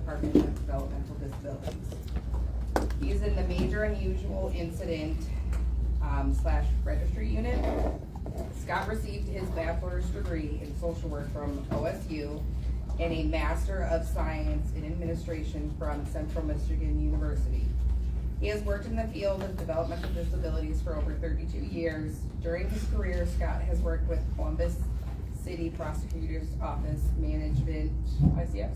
Department of Developmental Disabilities. He is in the major unusual incident slash registry unit. Scott received his bachelor's degree in social work from OSU and a Master of Science in Administration from Central Michigan University. He has worked in the field of developmental disabilities for over 32 years. During his career, Scott has worked with Columbus City Prosecutor's Office Management ICFs.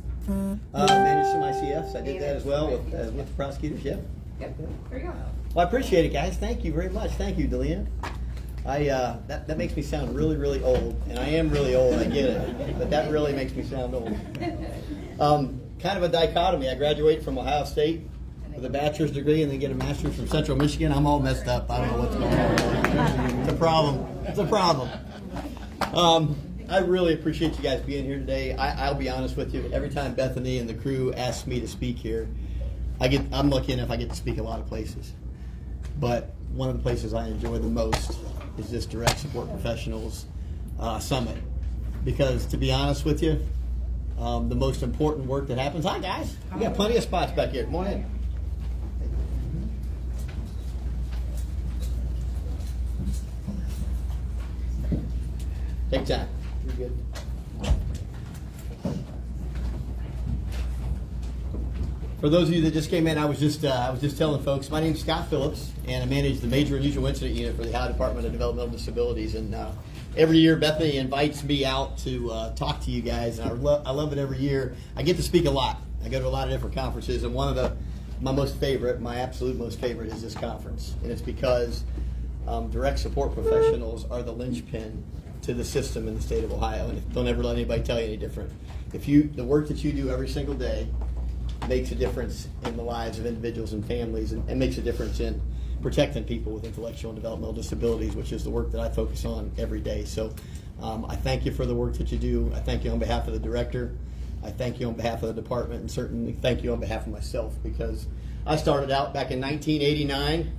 Managed some ICFs. I did that as well with the prosecutors. Yep. Yep. There you go. Well, I appreciate it, guys. Thank you very much. Thank you, Delia. That makes me sound really, really old, and I am really old. I get it, but that really makes me sound old. Kind of a dichotomy. I graduated from Ohio State with a bachelor's degree, and then get a master's from Central Michigan. I'm all messed up. I don't know what's going on. It's a problem. It's a problem. I really appreciate you guys being here today. I'll be honest with you. Every time Bethany and the crew ask me to speak here, I'm lucky enough I get to speak a lot of places. But one of the places I enjoy the most is this Direct Support Professionals Summit. Because to be honest with you, the most important work that happens. Hi guys, we got plenty of spots back here. Come on in. Take time. You're good. For those of you that just came in, I was just telling folks, my name's Scott Phillips, and I manage the Major Unusual Incident Unit for the Ohio Department of Developmental Disabilities. And every year, Bethany invites me out to talk to you guys, and I love it every year. I get to speak a lot. I go to a lot of different conferences, and my absolute most favorite is this conference, and it's because direct support professionals are the linchpin to the system in the state of Ohio, and don't ever let anybody tell you any different. The work that you do every single day makes a difference in the lives of individuals and families, and makes a difference in protecting people with intellectual and developmental disabilities, which is the work that I focus on every day. So I thank you for the work that you do. I thank you on behalf of the director. I thank you on behalf of the department, and certainly thank you on behalf of myself, because I started out back in 1989,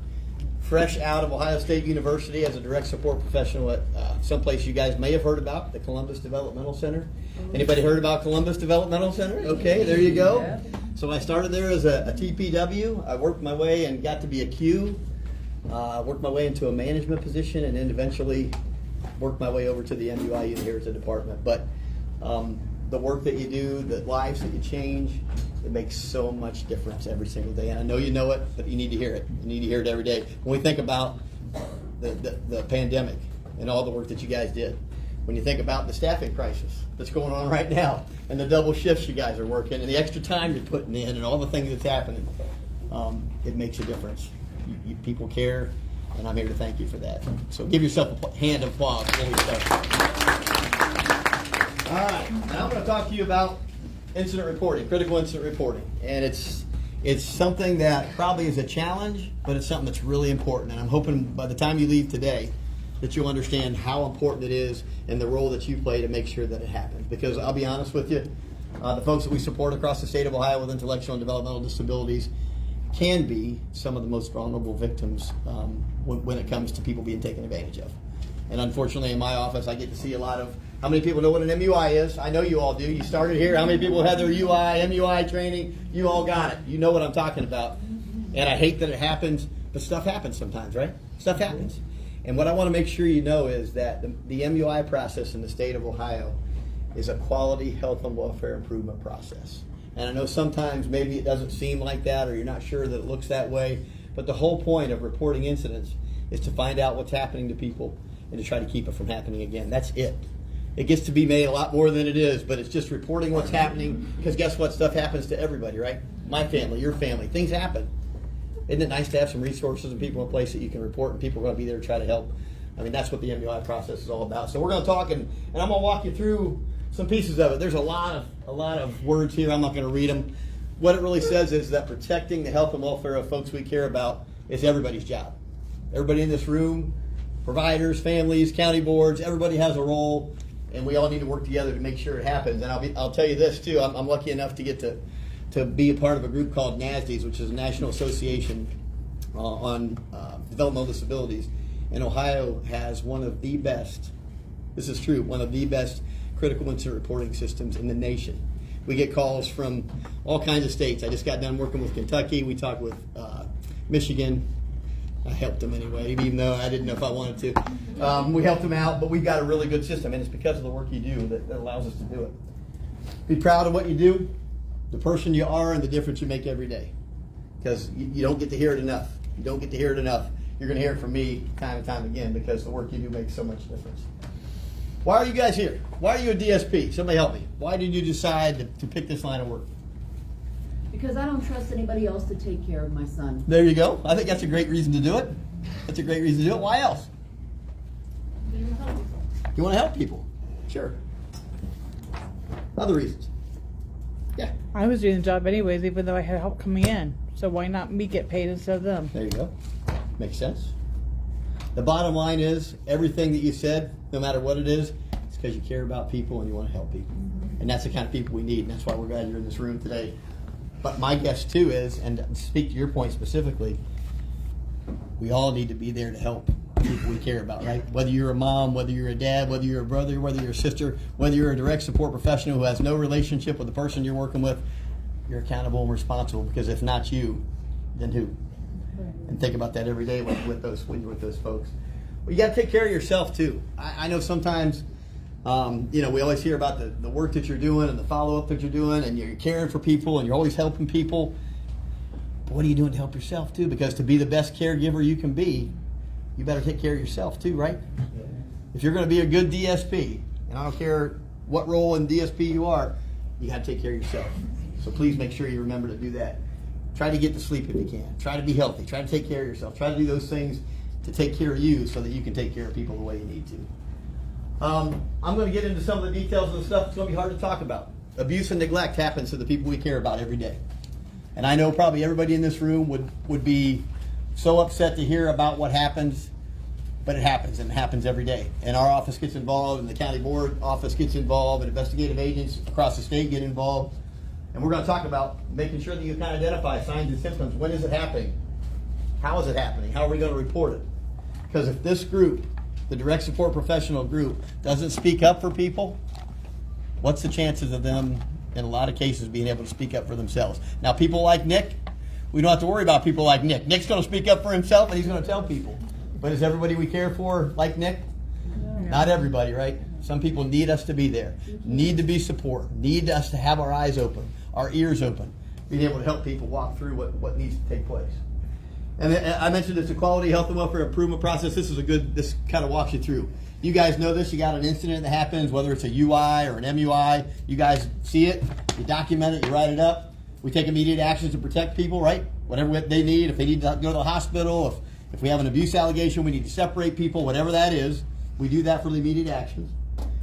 fresh out of Ohio State University as a direct support professional at someplace you guys may have heard about, the Columbus Developmental Center. Anybody heard about Columbus Developmental Center? Okay, there you go. So I started there as a TPW. I worked my way and got to be a Q. Worked my way into a management position, and then eventually worked my way over to the MUI unit here at the department. But the work that you do, the lives that you change, it makes so much difference every single day. And I know you know it, but you need to hear it. You need to hear it every day. When we think about the pandemic and all the work that you guys did, when you think about the staffing crisis that's going on right now, and the double shifts you guys are working, and the extra time you're putting in, and all the things that's happening, it makes a difference. People care, and I'm here to thank you for that. So give yourself a hand of applause before we start. All right, now I'm going to talk to you about incident reporting, critical incident reporting, and it's something that probably is a challenge, but it's something that's really important. And I'm hoping by the time you leave today that you'll understand how important it is and the role that you play to make sure that it happens. Because I'll be honest with you, the folks that we support across the state of Ohio with intellectual and developmental disabilities can be some of the most vulnerable victims when it comes to people being taken advantage of. And unfortunately, in my office, I get to see a lot of. How many people know what an MUI is? I know you all do. You started here. How many people had their MUI training? You all got it. You know what I'm talking about. And I hate that it happens, but stuff happens sometimes, right? Stuff happens. And what I want to make sure you know is that the MUI process in the state of Ohio is a quality health and welfare improvement process. And I know sometimes maybe it doesn't seem like that, or you're not sure that it looks that way, but the whole point of reporting incidents is to find out what's happening to people and to try to keep it from happening again. That's it. It gets to be made a lot more than it is, but it's just reporting what's happening, because guess what? Stuff happens to everybody, right? My family, your family, things happen. Isn't it nice to have some resources and people in place that you can report, and people are going to be there to try to help? I mean, that's what the MUI process is all about. So we're going to talk, and I'm going to walk you through some pieces of it. There's a lot of words here. I'm not going to read them. What it really says is that protecting the health and welfare of folks we care about is everybody's job. Everybody in this room, providers, families, county boards, everybody has a role, and we all need to work together to make sure it happens. And I'll tell you this too. I'm lucky enough to get to be a part of a group called NASDS, which is a National Association on Developmental Disabilities. And Ohio has one of the best, this is true, one of the best critical incident reporting systems in the nation. We get calls from all kinds of states. I just got done working with Kentucky. We talked with Michigan. I helped them anyway, even though I didn't know if I wanted to. We helped them out, but we've got a really good system, and it's because of the work you do that allows us to do it. Be proud of what you do, the person you are, and the difference you make every day. Because you don't get to hear it enough. You don't get to hear it enough. You're going to hear it from me time and time again because the work you do makes so much difference. Why are you guys here? Why are you a DSP? Somebody help me. Why did you decide to pick this line of work? Because I don't trust anybody else to take care of my son. There you go. I think that's a great reason to do it. That's a great reason to do it. Why else? You want to help people. Sure. Other reasons. Yeah. I was doing the job anyways, even though I had help coming in. So why not me get paid instead of them? There you go. Makes sense. The bottom line is everything that you said, no matter what it is, it's because you care about people and you want to help people. And that's the kind of people we need, and that's why we're glad you're in this room today. But my guess too is, and to speak to your point specifically, we all need to be there to help people we care about, right? Whether you're a mom, whether you're a dad, whether you're a brother, whether you're a sister, whether you're a direct support professional who has no relationship with the person you're working with, you're accountable and responsible, because if not you, then who? And think about that every day when you're with those folks. Well, you got to take care of yourself too. I know sometimes, we always hear about the work that you're doing and the follow-up that you're doing, and you're caring for people and you're always helping people. But what are you doing to help yourself too? Because to be the best caregiver you can be, you better take care of yourself too, right? Yeah. If you're going to be a good DSP, and I don't care what role in DSP you are, you got to take care of yourself. So please make sure you remember to do that. Try to get to sleep if you can. Try to be healthy. Try to take care of yourself. Try to do those things to take care of you so that you can take care of people the way you need to. I'm going to get into some of the details of the stuff that's going to be hard to talk about. Abuse and neglect happens to the people we care about every day. And I know probably everybody in this room would be so upset to hear about what happens, but it happens, and it happens every day. And our office gets involved, and the county board office gets involved, and investigative agents across the state get involved. And we're going to talk about making sure that you can identify signs and symptoms. When is it happening? How is it happening? How are we going to report it? Because if this group, the direct support professional group, doesn't speak up for people, what's the chances of them, in a lot of cases, being able to speak up for themselves? Now, people like Nick, we don't have to worry about people like Nick. Nick's going to speak up for himself, and he's going to tell people. But is everybody we care for like Nick? No. Not everybody, right? Some people need us to be there, need to be support, need us to have our eyes open, our ears open, being able to help people walk through what needs to take place. And I mentioned it's a quality health and welfare improvement process. This kind of walks you through. You guys know this. You got an incident that happens, whether it's a UI or an MUI. You guys see it. You document it. You write it up. We take immediate actions to protect people, right? Whatever they need. If they need to go to the hospital, if we have an abuse allegation, we need to separate people, whatever that is. We do that for the immediate actions.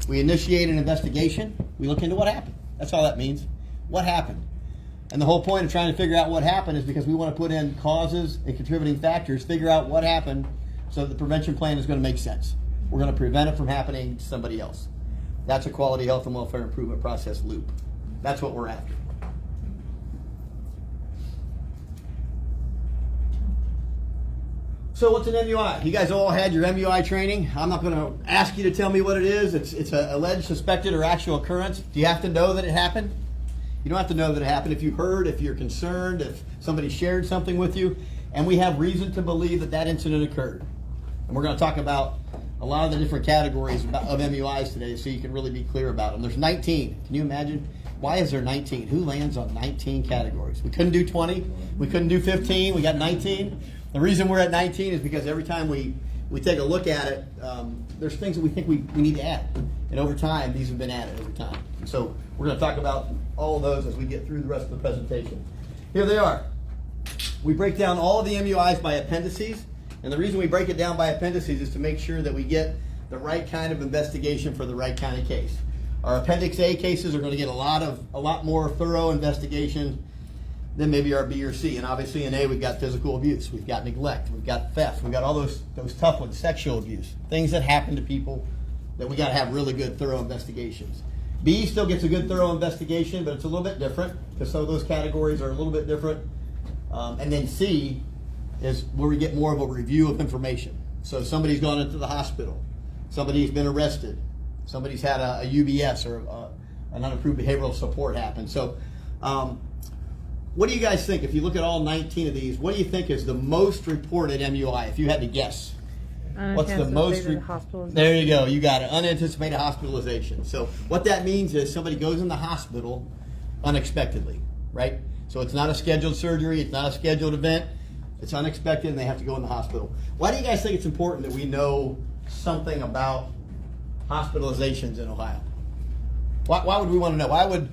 We initiate an investigation. We look into what happened. That's all that means. What happened? And the whole point of trying to figure out what happened is because we want to put in causes and contributing factors, figure out what happened so that the prevention plan is going to make sense. We're going to prevent it from happening to somebody else. That's a quality health and welfare improvement process loop. That's what we're after. So what's an MUI? You guys all had your MUI training. I'm not going to ask you to tell me what it is. It's an alleged, suspected, or actual occurrence. Do you have to know that it happened? You don't have to know that it happened. If you heard, if you're concerned, if somebody shared something with you, and we have reason to believe that that incident occurred. And we're going to talk about a lot of the different categories of MUIs today so you can really be clear about them. There's 19. Can you imagine? Why is there 19? Who lands on 19 categories? We couldn't do 20. We couldn't do 15. We got 19. The reason we're at 19 is because every time we take a look at it, there's things that we think we need to add. And over time, these have been added over time. And so we're going to talk about all of those as we get through the rest of the presentation. Here they are. We break down all of the MUIs by appendices. And the reason we break it down by appendices is to make sure that we get the right kind of investigation for the right kind of case. Our Appendix A cases are going to get a lot more thorough investigation than maybe our B or C. And obviously in A, we've got physical abuse, we've got neglect, we've got theft, we've got all those tough ones, sexual abuse, things that happen to people that we got to have really good, thorough investigations. B still gets a good, thorough investigation, but it's a little bit different because some of those categories are a little bit different. And then C is where we get more of a review of information. So somebody's gone into the hospital, somebody's been arrested, somebody's had a UBS or an unapproved behavioral support happened. So, what do you guys think? If you look at all 19 of these, what do you think is the most reported MUI? If you had to guess, what's the most? There you go. You got it. Unanticipated hospitalization. So what that means is somebody goes in the hospital unexpectedly, right? So it's not a scheduled surgery. It's not a scheduled event. It's unexpected, and they have to go in the hospital. Why do you guys think it's important that we know something about hospitalizations in Ohio? Why would we want to know? Why would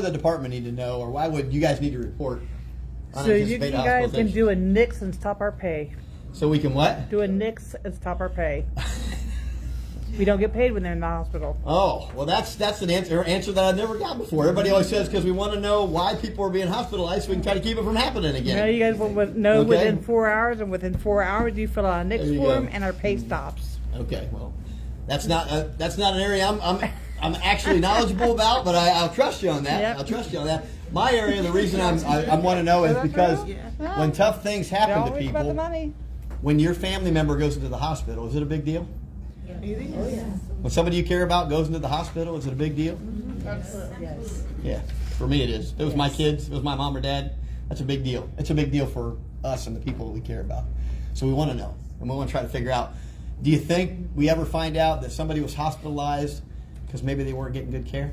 the department need to know, or why would you guys need to report So you unanticipated guys can hospitalizations? do a nix and stop our pay. So we can what? Do a nix and stop our pay. We don't get paid when they're in the hospital. Oh, well, that's an answer that I've never got before. Everybody always says because we want to know why people are being hospitalized so we can try to keep it from happening again. No, you guys will know Okay. within 4 hours, and within 4 hours you fill out a nix There you form, go. and our pay stops. Okay, well, that's not an area I'm actually knowledgeable about, but I'll trust you on that. Yep. I'll trust you on that. My area, the reason I want to know is because when tough things They're happen to always about the people, money. when your family member goes into the hospital, is it a big deal? When somebody you care about goes into the hospital, is it a big deal? Yes. Yeah, for me it is. If it was my kids, if it was my mom or dad, that's a big deal. It's a big deal for us and the people that we care about. So we want to know, and we want to try to figure out, do you think we ever find out that somebody was hospitalized because maybe they weren't getting good care?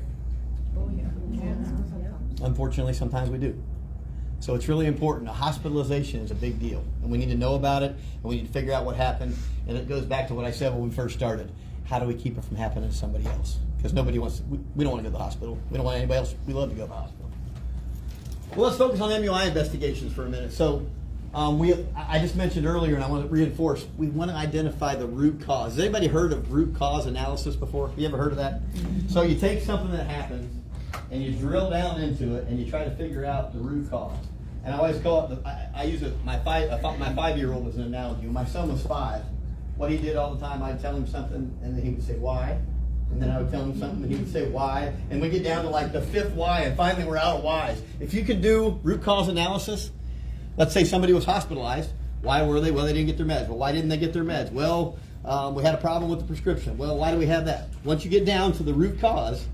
Oh, yeah. Unfortunately, sometimes we do. So it's really important. A hospitalization is a big deal, and we need to know about it, and we need to figure out what happened. And it goes back to what I said when we first started. How do we keep it from happening to somebody else? Because nobody wants. We don't want to go to the hospital. We don't want anybody else. We love to go to the hospital. Well, let's focus on MUI investigations for a minute. So, I just mentioned earlier, and I want to reinforce. We want to identify the root cause. Has anybody heard of root cause analysis before? Have you ever heard of that? So you take something that happens, and you drill down into it, and you try to figure out the root cause. And I always call it. I use it. My 5-year-old as an analogy. When my son was 5, what he did all the time, I'd tell him something, and then he would say why, and then I would tell him something, and he would say why, and we get down to like the 5th why, and finally we're out of whys. If you could do root cause analysis, let's say somebody was hospitalized. Why were they? Well, they didn't get their meds. Well, why didn't they get their meds? Well, we had a problem with the prescription. Well, why do we have that? Once you get down to the root cause,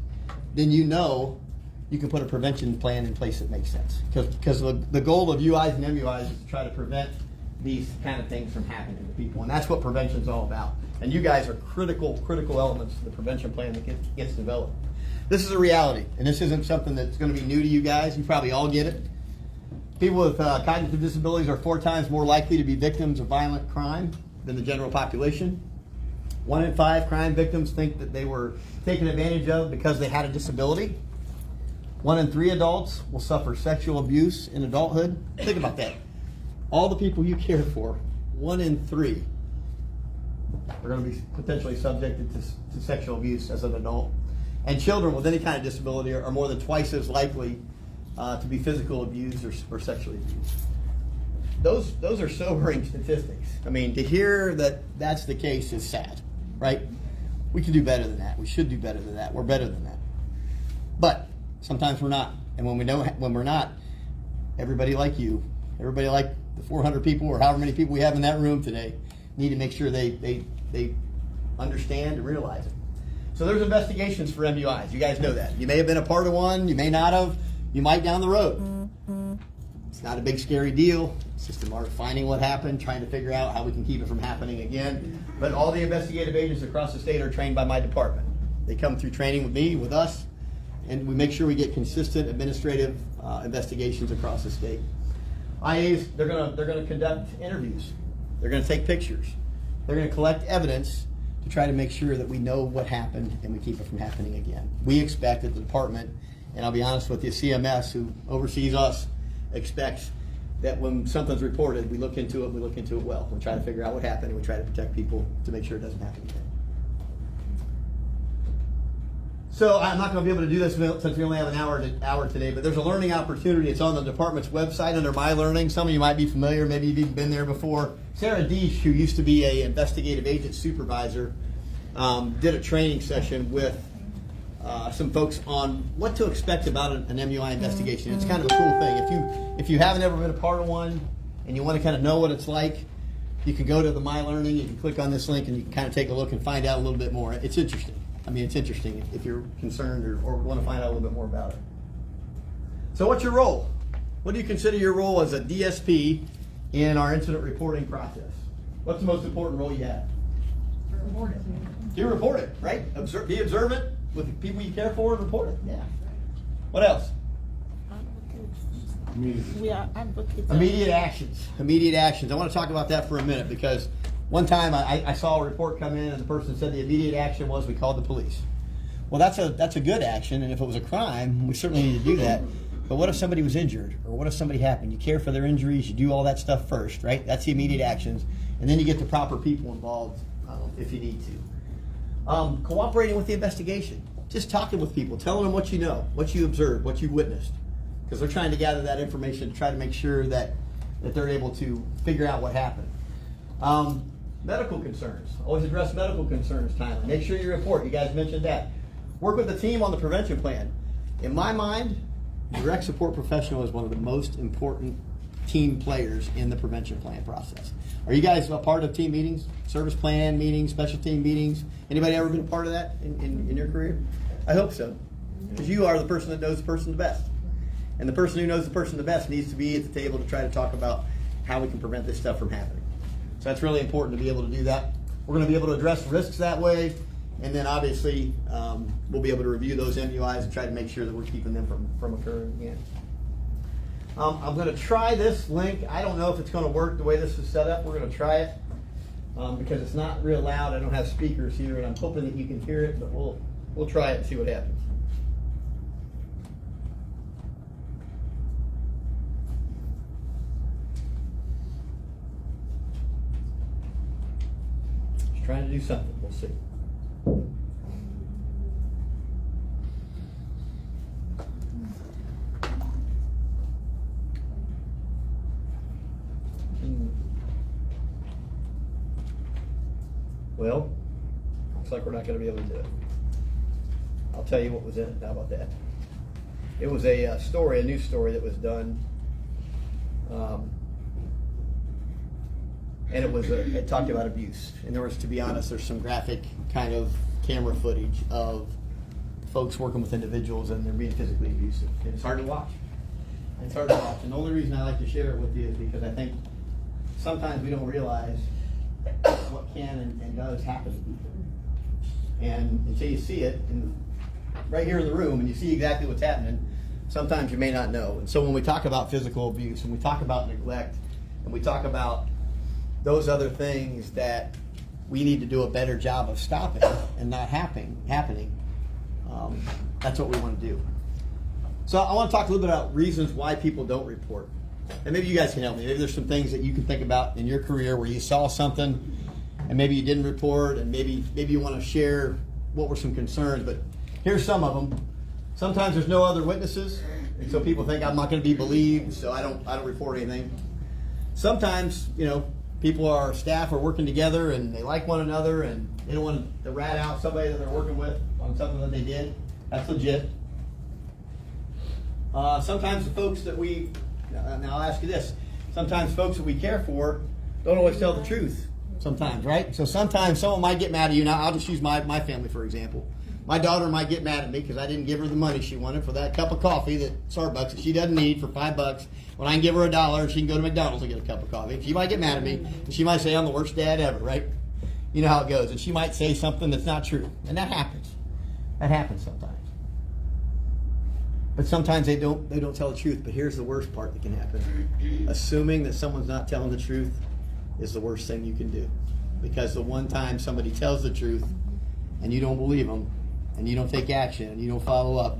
then you know you can put a prevention plan in place that makes sense. Because the goal of UIs and MUIs is to try to prevent these kind of things from happening to people. And that's what prevention is all about. And you guys are critical elements to the prevention plan that gets developed. This is a reality, and this isn't something that's going to be new to you guys. You probably all get it. People with cognitive disabilities are 4 times more likely to be victims of violent crime than the general population. 1 in 5 crime victims think that they were taken advantage of because they had a disability. 1 in 3 adults will suffer sexual abuse in adulthood. Think about that. All the people you care for, 1 in 3 are going to be potentially subjected to sexual abuse as an adult. And children with any kind of disability are more than twice as likely to be physical abused or sexually abused. Those are sobering statistics. I mean, to hear that that's the case is sad, right? We can do better than that. We should do better than that. We're better than that. But sometimes we're not. And when we're not, everybody like you, everybody like the 400 people or however many people we have in that room today, need to make sure they understand and realize it. So there's investigations for MUIs. You guys know that. You may have been a part of one. You may not have. You might down the road. It's not a big scary deal. It's just a matter of finding what happened, trying to figure out how we can keep it from happening again. But all the investigative agents across the state are trained by my department. They come through training with me, with us, and we make sure we get consistent administrative investigations across the state. IAs, they're gonna conduct interviews. They're gonna take pictures. They're gonna collect evidence to try to make sure that we know what happened and we keep it from happening again. We expect that the department, and I'll be honest with you, CMS, who oversees us, expects that when something's reported, we look into it well. We try to figure out what happened, and we try to protect people to make sure it doesn't happen again. So I'm not going to be able to do this since we only have an hour today, but there's a learning opportunity. It's on the department's website under My Learning. Some of you might be familiar, maybe you've even been there before. Sarah Deesh, who used to be an investigative agent supervisor, did a training session with some folks on what to expect about an MUI investigation. It's kind of a cool thing. If you haven't ever been a part of one and you want to kind of know what it's like, you can go to the My Learning, you can click on this link, and you can kind of take a look and find out a little bit more. It's interesting. I mean, it's interesting if you're concerned or want to find out a little bit more about it. So what's your role? What do you consider your role as a DSP in our incident reporting process? What's the most important role you have? Report it. You report it, right? Be observant with the people you care for and report it. Yeah. What else? We are advocates. Immediate actions. Immediate actions. I want to talk about that for a minute because one time I saw a report come in and the person said the immediate action was we called the police. Well, that's a good action, and if it was a crime, we certainly need to do that. But what if somebody was injured, or what if somebody happened? You care for their injuries. You do all that stuff first, right? That's the immediate actions, and then you get the proper people involved if you need to. Cooperating with the investigation. Just talking with people, telling them what you know, what you observed, what you witnessed. Because they're trying to gather that information to try to make sure that they're able to figure out what happened. Medical concerns. Always address medical concerns timely. Make sure you report. You guys mentioned that. Work with the team on the prevention plan. In my mind, direct support professional is one of the most important team players in the prevention plan process. Are you guys a part of team meetings, service plan meetings, special team meetings? Anybody ever been a part of that in your career? I hope so. Because you are the person that knows the person the best. And the person who knows the person the best needs to be at the table to try to talk about how we can prevent this stuff from happening. So that's really important to be able to do that. We're going to be able to address risks that way, and then obviously we'll be able to review those MUIs and try to make sure that we're keeping them from occurring again. I'm going to try this link. I don't know if it's going to work the way this is set up. We're going to try it because it's not real loud. I don't have speakers here, and I'm hoping that you can hear it, but we'll try it and see what happens. Trying to do something. We'll see. Well, looks like we're not going to be able to do it. I'll tell you what was in it. How about that? It was a story, a news story that was done. And it talked about abuse. And there was, to be honest, there's some graphic kind of camera footage of folks working with individuals and they're being physically abusive. And it's hard to watch. It's hard to watch. And the only reason I like to share it with you is because I think sometimes we don't realize what can and does happen to people. And until you see it right here in the room and you see exactly what's happening, sometimes you may not know. And so when we talk about physical abuse and we talk about neglect and we talk about those other things that we need to do a better job of stopping and not happening. That's what we want to do. So I want to talk a little bit about reasons why people don't report. And maybe you guys can help me. Maybe there's some things that you can think about in your career where you saw something and maybe you didn't report, and maybe you want to share what were some concerns. But here's some of them. Sometimes there's no other witnesses, and so people think I'm not going to be believed, so I don't report anything. Sometimes, staff are working together and they like one another and they don't want to rat out somebody that they're working with on something that they did. That's legit. Sometimes the folks that now I'll ask you this, sometimes folks that we care for don't always tell the truth sometimes, right? So sometimes someone might get mad at you. Now I'll just use my family for example. My daughter might get mad at me because I didn't give her the money she wanted for that cup of coffee that Starbucks that she doesn't need for $5. When I can give her $1, she can go to McDonald's and get a cup of coffee. She might get mad at me, and she might say I'm the worst dad ever, right? You know how it goes. And she might say something that's not true, and that happens. That happens sometimes. But sometimes they don't tell the truth. But here's the worst part that can happen: assuming that someone's not telling the truth is the worst thing you can do, because the one time somebody tells the truth and you don't believe them, and you don't take action, and you don't follow up,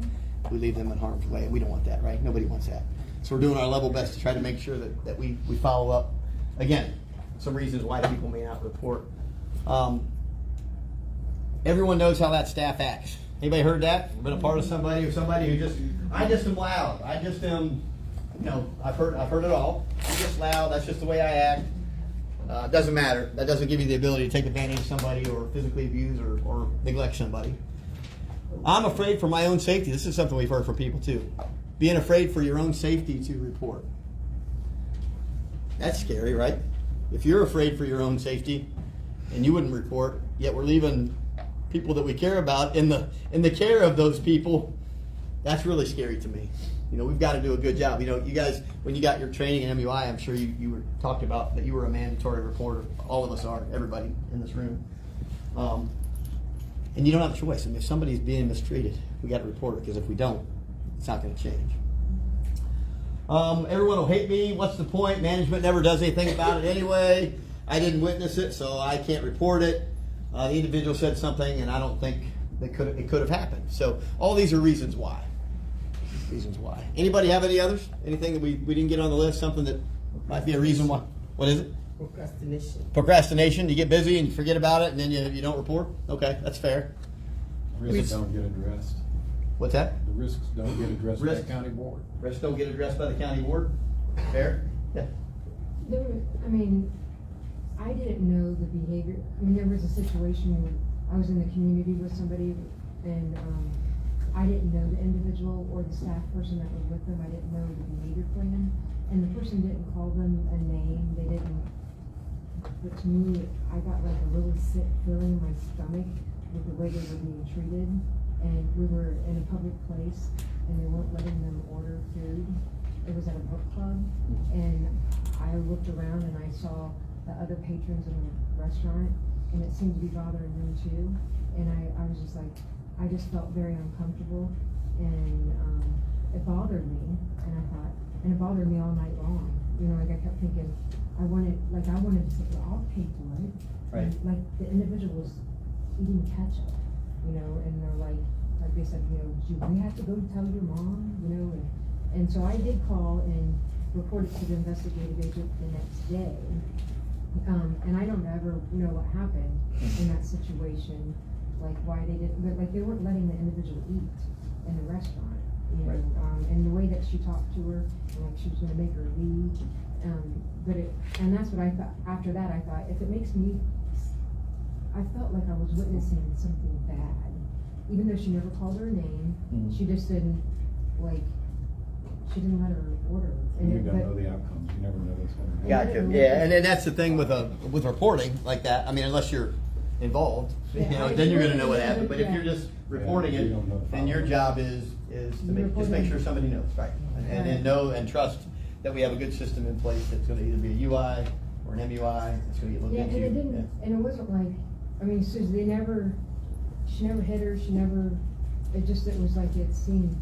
we leave them in harm's way, and we don't want that, right? Nobody wants that. So we're doing our level best to try to make sure that we follow up. Again, some reasons why people may not report. Everyone knows how that staff acts. Anybody heard that? Been a part of somebody who I just am loud. I just am, I've heard it all. I'm just loud. That's just the way I act. It doesn't matter. That doesn't give you the ability to take advantage of somebody or physically abuse or neglect somebody. I'm afraid for my own safety. This is something we've heard from people too. Being afraid for your own safety to report. That's scary, right? If you're afraid for your own safety and you wouldn't report, yet we're leaving people that we care about in the care of those people, that's really scary to me. You know, we've got to do a good job. You know, you guys, when you got your training in MUI, I'm sure you were talked about that you were a mandatory reporter. All of us are, everybody in this room. And you don't have a choice. I mean, if somebody's being mistreated, we got to report it, because if we don't, it's not going to change. Everyone will hate me. What's the point? Management never does anything about it anyway. I didn't witness it, so I can't report it. The individual said something, and I don't think it could have happened. So all these are reasons why. Reasons why. Anybody have any others? Anything that we didn't get on the list? Something that might be a reason why? What is it? Procrastination. Procrastination. You get busy and you forget about it, and then you don't report? Okay, that's fair. Risks don't get addressed. What's that? The risks don't get addressed by Risks. the county board. Risks don't get addressed by the county board? Fair? Yeah. I didn't know the behavior. There was a situation where I was in the community with somebody, and I didn't know the individual or the staff person that was with them. I didn't know the behavior plan, and the person didn't call them a name. They didn't. But to me, I got like a really sick feeling in my stomach with the way they were being treated. And we were in a public place, and they weren't letting them order food. It was at a book club, and I looked around and I saw the other patrons in the restaurant, and it seemed to be bothering them too. And I was just like, I just felt very uncomfortable, and it bothered me. And I thought, and it bothered me all night long. You know, like I kept thinking, I wanted to say, well, I'll pay for it. Right. And, like the individual was eating ketchup, you know, and they're like they said, you know, do we have to go tell your mom, you know, and so I did call and report it to the investigative agent the next day. And I don't ever know what happened in that situation, like why they didn't, but like they weren't letting the individual eat in the restaurant, you know, and the way that she talked to her, and like she was gonna make her leave, and that's what I thought. After that, I thought, if it makes me, I felt like I was witnessing something bad, even though she never called her name. She just didn't she didn't let her order. And you don't know the outcomes. You never know what's going to happen. Gotcha. Yeah, and then that's the thing with reporting like that. I mean, unless you're involved, you know, then you're going to know what happened. But if you're just reporting you it, don't know the then your follow-up. job is to make sure somebody knows, right? And know and trust that we have a good system in place that's going to either be a UI or an MUI. It's going to get looked Yeah, into. and it didn't, and it wasn't like, Susan, she never hit her, it was like it seemed,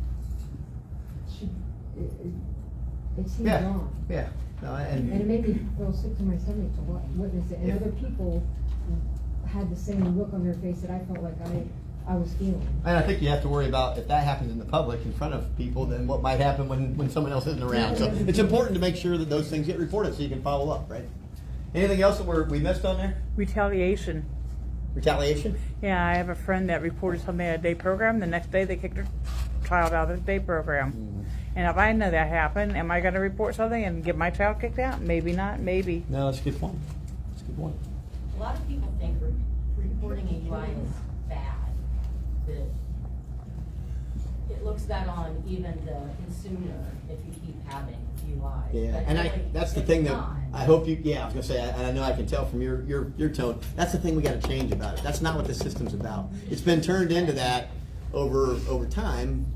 it seemed Yeah. wrong. Yeah. No, And it made me feel sick to my stomach to witness it, and Yeah. other people had the same look on their face that I felt like I was feeling. And I think you have to worry about if that happens in the public in front of people, then what might happen when someone else isn't around. So it's important to make sure that those things get reported so you can follow up, right? Anything else that we missed on there? Retaliation. Retaliation? Yeah, I have a friend that reported something at a day program. The next day they kicked her child out of the day program. And if I know that happened, am I going to report something and get my child kicked out? Maybe not, maybe. No, that's a good point. That's a good point. A lot of people think reporting a UI is bad. That it looks bad on even the consumer if you keep having UIs. Yeah, But and really, that's the it's thing that not. I hope you. Yeah, I was gonna say, and I know I can tell from your tone. That's the thing we got to change about it. That's not what the system's about. It's been turned into that over time.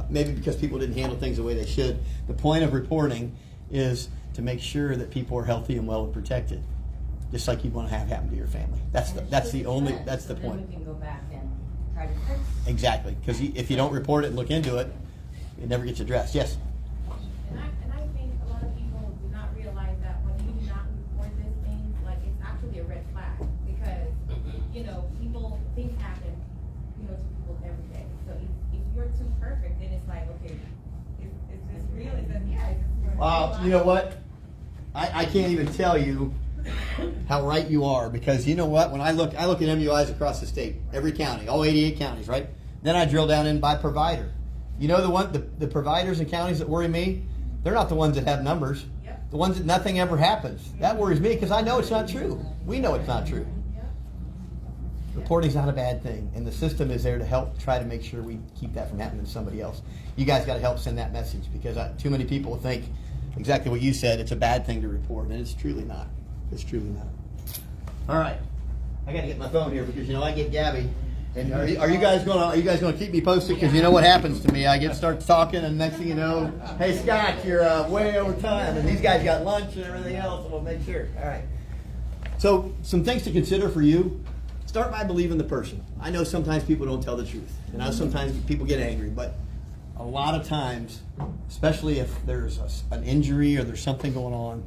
Maybe because people didn't handle things the way they should. The point of reporting is to make sure that people are healthy and well and protected, just like you want to have happen to your family. That's the point. Then we can go back and try to fix. Exactly, because if you don't report it and look into it, it never gets addressed. Yes. And I think a lot of people do not realize that when you do not report these things, like it's actually a red flag because, things happen, to people every day. So if you're too perfect, then it's like, okay, is this real? Is this, yeah. You know what? I can't even tell you how right you are, because you know what? When I look at MUIs across the state, every county, all 88 counties, right? Then I drill down in by provider. You know the providers in counties that worry me? They're not the ones that have numbers. Yep. The ones that nothing ever happens. That worries me because I know it's not true. We know it's not true. Reporting's not a bad thing, and the system is there to help try to make sure we keep that from happening to somebody else. You guys got to help send that message, because too many people think exactly what you said. It's a bad thing to report, and it's truly not. It's truly not. All right, I got to get my phone here because I get Gabby, And are you guys gonna keep me posted? Because you know what happens to me. I start talking, and next thing you know, hey Scott, you're way over time, and these guys got lunch and everything else, and we'll make sure. All right. So some things to consider for you. Start by believing the person. I know sometimes people don't tell the truth, and I know sometimes people get angry, but a lot of times, especially if there's an injury or there's something going on,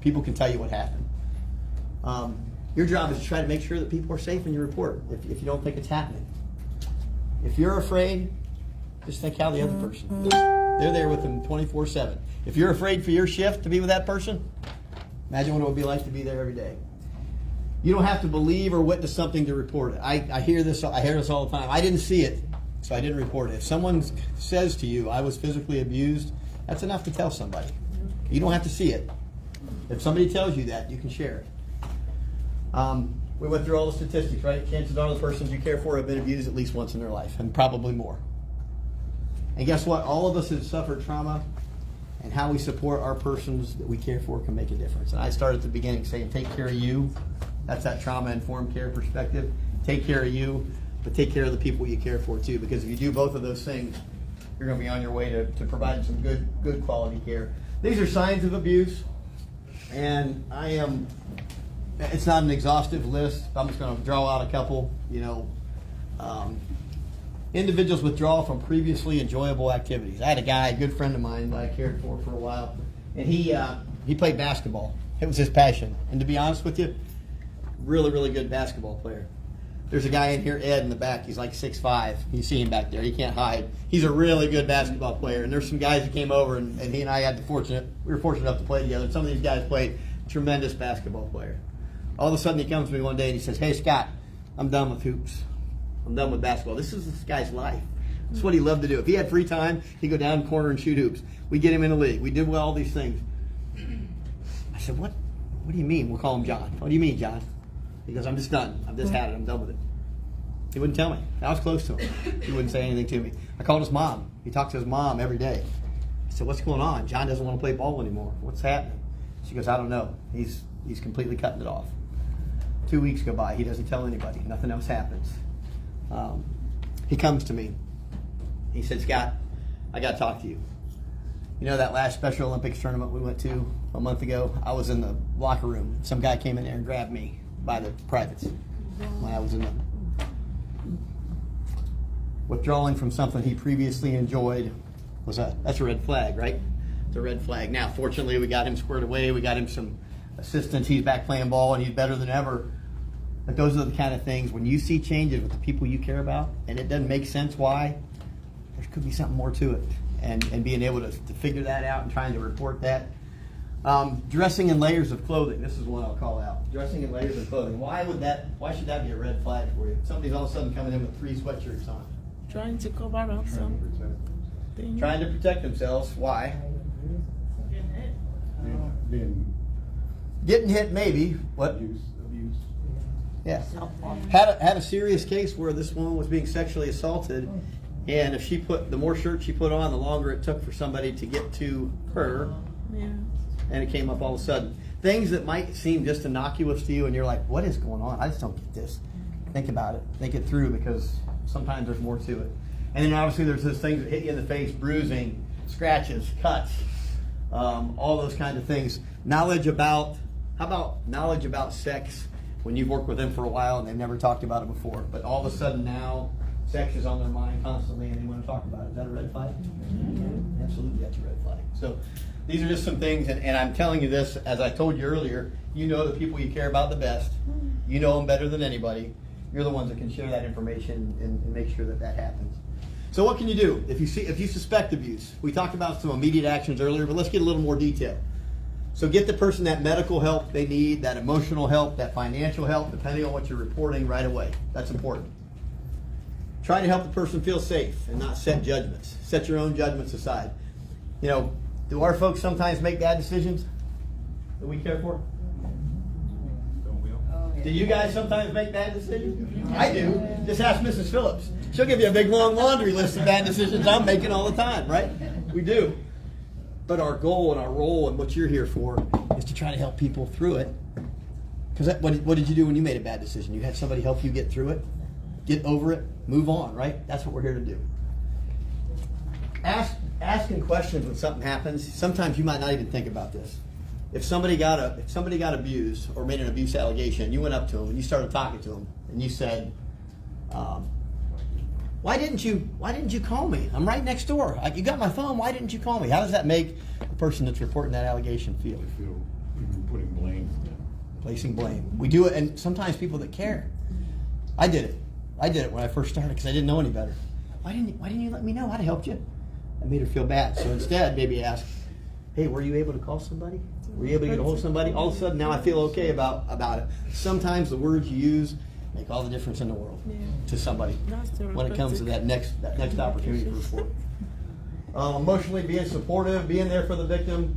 people can tell you what happened. Your job is to try to make sure that people are safe in your report if you don't think it's happening. If you're afraid, just think how the other person is. They're there with them 24/7. If you're afraid for your shift to be with that person, imagine what it would be like to be there every day. You don't have to believe or witness something to report it. I hear this all the time. I didn't see it, so I didn't report it. If someone says to you, I was physically abused, that's enough to tell somebody. You don't have to see it. If somebody tells you that, you can share it. We went through all the statistics, right? Chances are the persons you care for have been abused at least once in their life, and probably more. And guess what? All of us have suffered trauma, and how we support our persons that we care for can make a difference. And I started at the beginning saying, take care of you. That's that trauma-informed care perspective. Take care of you, but take care of the people you care for too, because if you do both of those things, you're going to be on your way to providing some good quality care. These are signs of abuse, and it's not an exhaustive list. I'm just going to draw out a couple. Individuals withdraw from previously enjoyable activities. I had a guy, a good friend of mine that I cared for a while, and he played basketball. It was his passion. And to be honest with you, really, really good basketball player. There's a guy in here, Ed, in the back. He's like 6'5". You see him back there. He can't hide. He's a really good basketball player. And there's some guys that came over, and he and I we were fortunate enough to play together. Some of these guys played tremendous basketball player. All of a sudden, he comes to me one day and he says, hey, Scott, I'm done with hoops. I'm done with basketball. This is this guy's life. This is what he loved to do. If he had free time, he'd go down the corner and shoot hoops. We get him in the league. We did all these things. I said, what do you mean? We'll call him John. What do you mean, John? He goes, I'm just done. I've just had it. I'm done with it. He wouldn't tell me. I was close to him. He wouldn't say anything to me. I called his mom. He talked to his mom every day. I said, what's going on? John doesn't want to play ball anymore. What's happening? She goes, I don't know. He's completely cutting it off. 2 weeks go by. He doesn't tell anybody. Nothing else happens. He comes to me. He said, Scott, I got to talk to you. You know that last Special Olympics tournament we went to a month ago? I was in the locker room. Some guy came in there and grabbed me by the privates when I was in the withdrawing from something he previously enjoyed. That's a red flag, right? It's a red flag. Now, fortunately, we got him squared away. We got him some assistance. He's back playing ball, and he's better than ever. But those are the kind of things, when you see changes with the people you care about, and it doesn't make sense why, there could be something more to it. And being able to figure that out and trying to report that. Dressing in layers of clothing. This is one I'll call out. Dressing in layers of clothing. Why should that be a red flag for you? Somebody's all of a sudden coming in with 3 sweatshirts on. Trying to cover up something. Trying to protect themselves. Why? Getting hit, maybe. What? Abuse. Yeah. Had a serious case where this woman was being sexually assaulted, and if the more shirts she put on, the longer it took for somebody to get to her. Yeah. And it came up all of a sudden. Things that might seem just innocuous to you, and you're like, what is going on? I just don't get this. Think about it. Think it through, because sometimes there's more to it. And then obviously there's those things that hit you in the face, bruising, scratches, cuts, all those kinds of things. How about knowledge about sex when you've worked with them for a while and they've never talked about it before, but all of a sudden now sex is on their mind constantly and they want to talk about it. Is that a red flag? Mm-hmm. Absolutely, that's a red flag. So these are just some things, and I'm telling you this, as I told you earlier, you know the people you care about the best. You know them better than anybody. You're the ones that can share that information and make sure that happens. So what can you do if you suspect abuse? We talked about some immediate actions earlier, but let's get a little more detail. So get the person that medical help they need, that emotional help, that financial help, depending on what you're reporting right away. That's important. Try to help the person feel safe and not set judgments. Set your own judgments aside. Do our folks sometimes make bad decisions that we care for? Don't we all? Do you guys sometimes make bad decisions? I do. Just ask Mrs. Phillips. She'll give you a big long laundry list of bad decisions I'm making all the time, right? We do. But our goal and our role and what you're here for is to try to help people through it. Because what did you do when you made a bad decision? You had somebody help you get through it? get over it, move on, right? That's what we're here to do. Asking questions when something happens, sometimes you might not even think about this. If somebody got abused or made an abuse allegation, you went up to them and you started talking to them and you said, why didn't you call me? I'm right next door. You got my phone. Why didn't you call me? How does that make the person that's reporting that allegation feel? I feel you're putting blame. Placing blame. We do it, and sometimes people that care. I did it when I first started because I didn't know any better. Why didn't you let me know? I'd have helped you. I made her feel bad. So instead, maybe ask, hey, were you able to call somebody? Were you able to get a hold of somebody? All of a sudden, now I feel okay about it. Sometimes the words you use make all the difference in the world to somebody when it comes to that next opportunity to report. Emotionally being supportive, being there for the victim,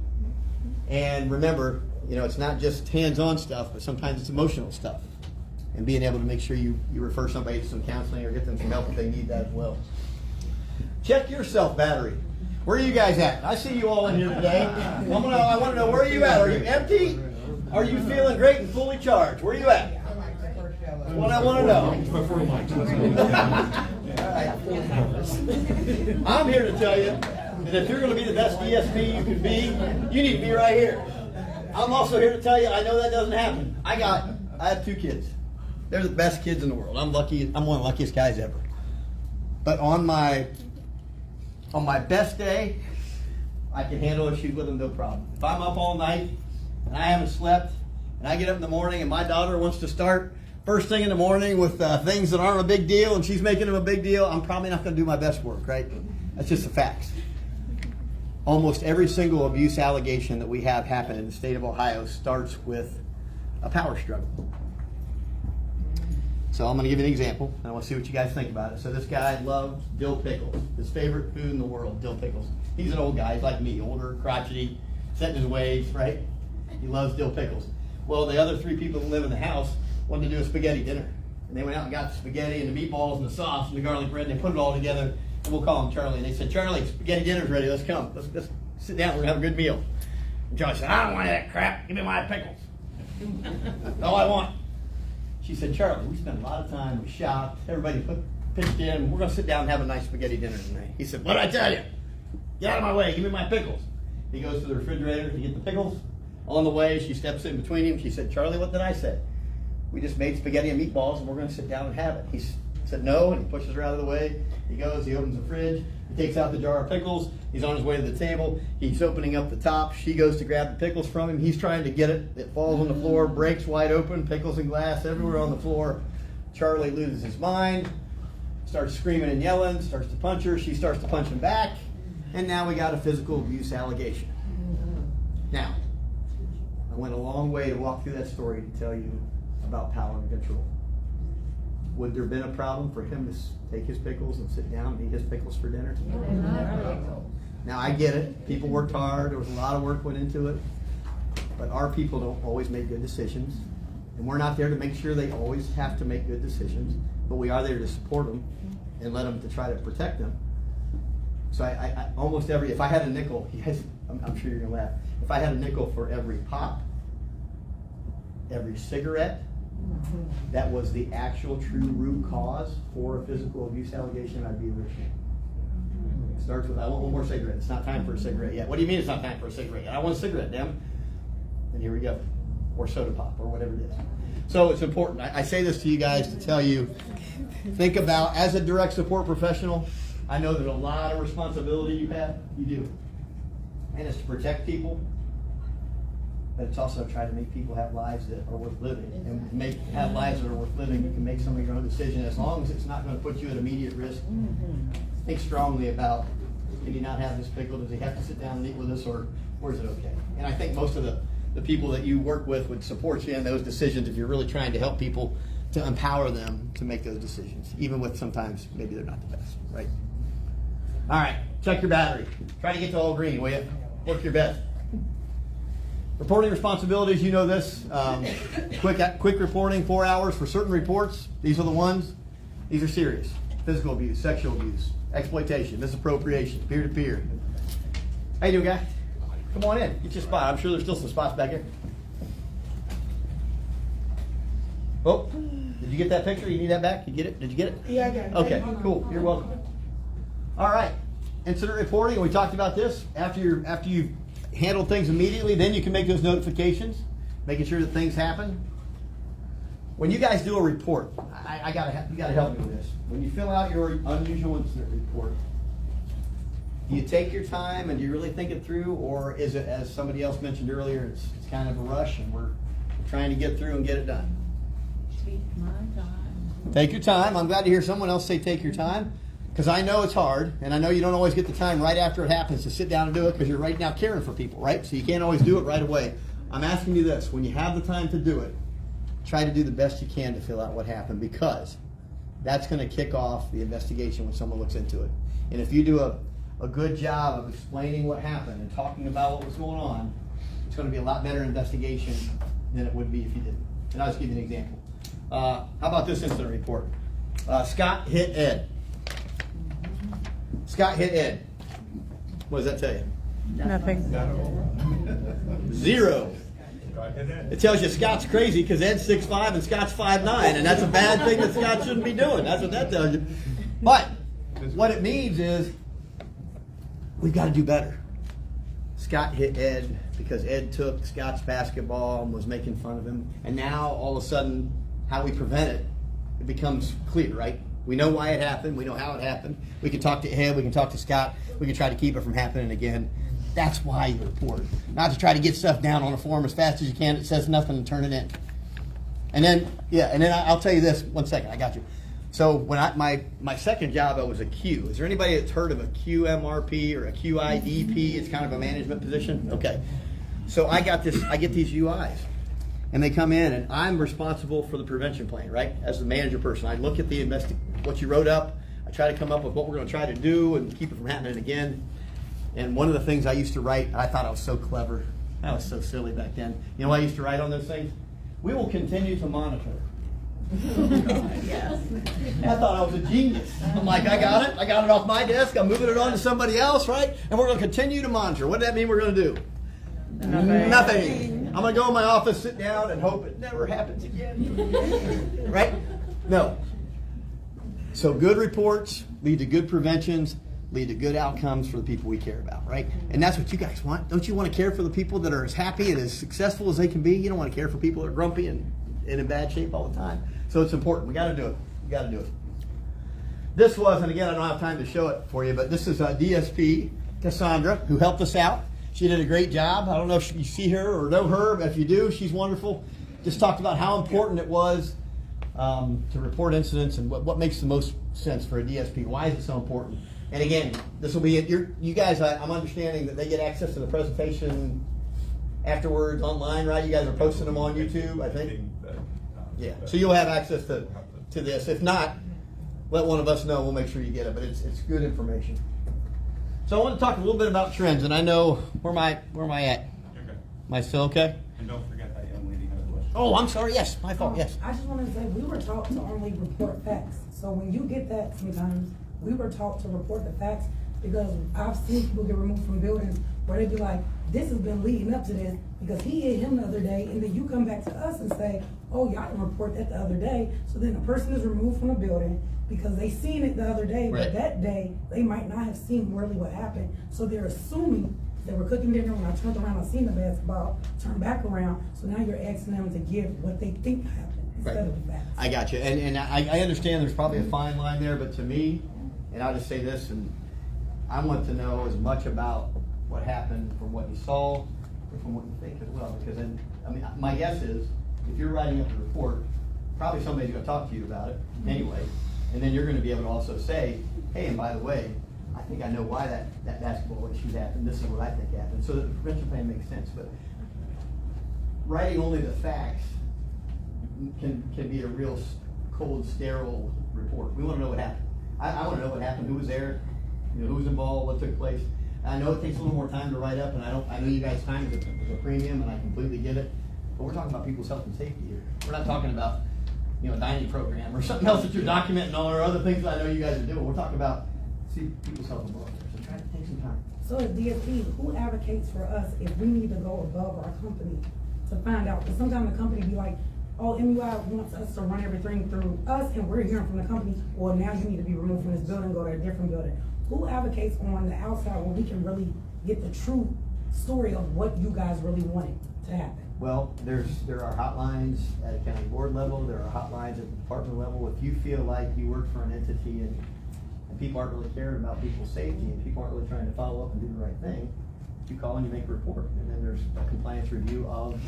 and remember, it's not just hands-on stuff, but sometimes it's emotional stuff, and being able to make sure you refer somebody to some counseling or get them some help if they need that as well. Check your self-battery. Where are you guys at? I see you all in here today. I want to know, where are you at? Are you empty? Are you feeling great and fully charged? Where are you at? What I want to know. I'm here to tell you that if you're going to be the best DSP you can be, you need to be right here. I'm also here to tell you, I know that doesn't happen. I have 2 kids. They're the best kids in the world. I'm lucky. I'm one of the luckiest guys ever. But on my best day, I can handle issues with them no problem. If I'm up all night and I haven't slept and I get up in the morning and my daughter wants to start first thing in the morning with things that aren't a big deal and she's making them a big deal, I'm probably not going to do my best work, right? That's just the facts. Almost every single abuse allegation that we have happen in the state of Ohio starts with a power struggle. So I'm going to give you an example, and I want to see what you guys think about it. So this guy loves dill pickles. His favorite food in the world, dill pickles. He's an old guy. He's like me, older, crotchety, set in his ways, right? He loves dill pickles. Well, the other 3 people that live in the house wanted to do a spaghetti dinner. And they went out and got the spaghetti and the meatballs and the sauce and the garlic bread, and they put it all together, and we'll call him Charlie. And they said, Charlie, spaghetti dinner's ready. Let's come. Let's sit down. We're going to have a good meal. And Charlie said, I don't want that crap. Give me my pickles. That's all I want. She said, Charlie, we spent a lot of time, we shopped, everybody pitched in, we're going to sit down and have a nice spaghetti dinner tonight. He said, what did I tell you? Get out of my way, give me my pickles. He goes to the refrigerator to get the pickles. On the way, she steps in between him. She said, Charlie, what did I say? We just made spaghetti and meatballs and we're going to sit down and have it. He said no, and he pushes her out of the way. He goes, he opens the fridge, he takes out the jar of pickles, he's on his way to the table, he's opening up the top, she goes to grab the pickles from him, he's trying to get it, it falls on the floor, breaks wide open, pickles and glass everywhere on the floor. Charlie loses his mind, starts screaming and yelling, starts to punch her, she starts to punch him back, and now we got a physical abuse allegation. Now, I went a long way to walk through that story to tell you about power and control. Would there have been a problem for him to take his pickles and sit down and eat his pickles for dinner? Now, I get it. People worked hard. There was a lot of work went into it. But our people don't always make good decisions. And we're not there to make sure they always have to make good decisions. But we are there to support them and let them to try to protect them. So I almost if I had a nickel, yes, I'm sure you're going to laugh. If I had a nickel for every pop, every cigarette, that was the actual true root cause for a physical abuse allegation, I'd be a rich man. It starts with, I want one more cigarette. It's not time for a cigarette yet. What do you mean it's not time for a cigarette yet? I want a cigarette, damn. And here we go. Or soda pop, or whatever it is. So it's important. I say this to you guys to tell you, think about, as a direct support professional, I know there's a lot of responsibility you have. You do. And it's to protect people. But it's also try to make people have lives that are worth living. And have lives that are worth living. You can make some of your own decision as long as it's not going to put you at immediate risk. Think strongly about, can he not have this pickle? Does he have to sit down and eat with us, or is it okay? And I think most of the people that you work with would support you in those decisions if you're really trying to help people to empower them to make those decisions, even with sometimes maybe they're not the best, right? All right, check your battery. Try to get to all green, will you? Work your best. Reporting responsibilities, you know this. Quick reporting, 4 hours for certain reports. These are the ones. These are serious. Physical abuse, sexual abuse, exploitation, misappropriation, peer-to-peer. How you doing, guy? Come on in. Get your spot. I'm sure there's still some spots back here. Oh, did you get that picture? You need that back? You get it? Did you get it? Yeah, I got it. Okay, cool. You're welcome. All right. Incident reporting. We talked about this. After you've handled things immediately, then you can make those notifications, making sure that things happen. When you guys do a report, you gotta help me with this. When you fill out your unusual incident report, do you take your time and do you really think it through, or is it, as somebody else mentioned earlier, it's kind of a rush and we're trying to get through and get it done? Take my time. Take your time. I'm glad to hear someone else say take your time, because I know it's hard, and I know you don't always get the time right after it happens to sit down and do it, because you're right now caring for people, right? So you can't always do it right away. I'm asking you this: when you have the time to do it, try to do the best you can to fill out what happened, because that's going to kick off the investigation when someone looks into it. And if you do a good job of explaining what happened and talking about what was going on, it's going to be a lot better investigation than it would be if you didn't. And I'll just give you an example. How about this incident report? Scott hit Ed. Scott hit Ed. What does that tell you? Nothing. 0. It tells you Scott's crazy because Ed's 6'5" and Scott's 5'9", and that's a bad thing that Scott shouldn't be doing. That's what that tells you. But what it means is we've got to do better. Scott hit Ed because Ed took Scott's basketball and was making fun of him, and now all of a sudden how we prevent it, it becomes clear, right? We know why it happened. We know how it happened. We can talk to Ed. We can talk to Scott. We can try to keep it from happening again. That's why you report. Not to try to get stuff down on a form as fast as you can. It says nothing and turn it in. And then, I'll tell you this. 1 second, I got you. So when my second job, I was a Q. Is there anybody that's heard of a QMRP or a QIDP? It's kind of a management position. Okay. So I get these UIs, and they come in, and I'm responsible for the prevention plan, right? As the manager person, I look at what you wrote up. I try to come up with what we're going to try to do and keep it from happening again. And one of the things I used to write, I thought I was so clever. I was so silly back then. You know what I used to write on those things? We will continue to monitor. Yes. I thought I was a genius. I'm like, I got it off my desk. I'm moving it on to somebody else, right? And we're going to continue to monitor. What does that mean we're going to do? Nothing. I'm going to go in my office, sit down, and hope it never happens again. Right? No. So good reports lead to good preventions, lead to good outcomes for the people we care about, right? And that's what you guys want. Don't you want to care for the people that are as happy and as successful as they can be? You don't want to care for people that are grumpy and in bad shape all the time. So it's important. We got to do it. We got to do it. This was, and again, I don't have time to show it for you, but this is DSP Cassandra, who helped us out. She did a great job. I don't know if you see her or know her, but if you do, she's wonderful. Just talked about how important it was to report incidents and what makes the most sense for a DSP. Why is it so important? And again, this will be it. You guys, I'm understanding that they get access to the presentation afterwards online, right? You guys are posting them on YouTube, I think. Yeah. So you'll have access to this. If not, let one of us know. We'll make sure you get it. But it's good information. So I want to talk a little bit about trends, and I know where am I at? Okay. Am I still okay? And don't forget that young lady had a question. Oh, I'm sorry. Yes, my fault. Yes. I just want to say, we were taught to only report facts. So when you get that, sometimes we were taught to report the facts, because I've seen people get removed from buildings where they be like, this has been leading up to this because he hit him the other day, and then you come back to us and say, oh, y'all didn't report that the other day. So then the person is removed from the building because they seen it the other day, right. But that day they might not have seen really what happened. So they're assuming they were cooking dinner when I turned around and seen the basketball, turned back around. So now you're asking them to give what they think happened instead Right. of the facts. I got you. And I understand there's probably a fine line there, but to me, and I'll just say this, and I want to know as much about what happened from what you saw or from what you think as well. Because then, I mean, my guess is if you're writing up a report, probably somebody's going to talk to you about it anyway. And then you're going to be able to also say, hey, and by the way, I think I know why that basketball issue happened. This is what I think happened. So that the prevention plan makes sense. But writing only the facts can be a real cold, sterile report. We want to know what happened. I want to know what happened, who was there, who was involved, what took place. I know it takes a little more time to write up, and I know you guys' time is a premium, and I completely get it. But we're talking about people's health and safety here. We're not talking about a dining program or something else that you're documenting or other things that I know you guys are doing. We're talking about people's health and welfare. So try to take some time. So as DSP, who advocates for us if we need to go above our company to find out? Because sometimes the company be like, oh, MUI wants us to run everything through us, and we're hearing from the company, well, now you need to be removed from this building, go to a different building. Who advocates on the outside where we can really get the true story of what you guys really wanted to happen? Well, there are hotlines at a county board level, there are hotlines at the department level. If you feel like you work for an entity and people aren't really caring about people's safety and people aren't really trying to follow up and do the right thing, you call and you make a report. And then there's a compliance review of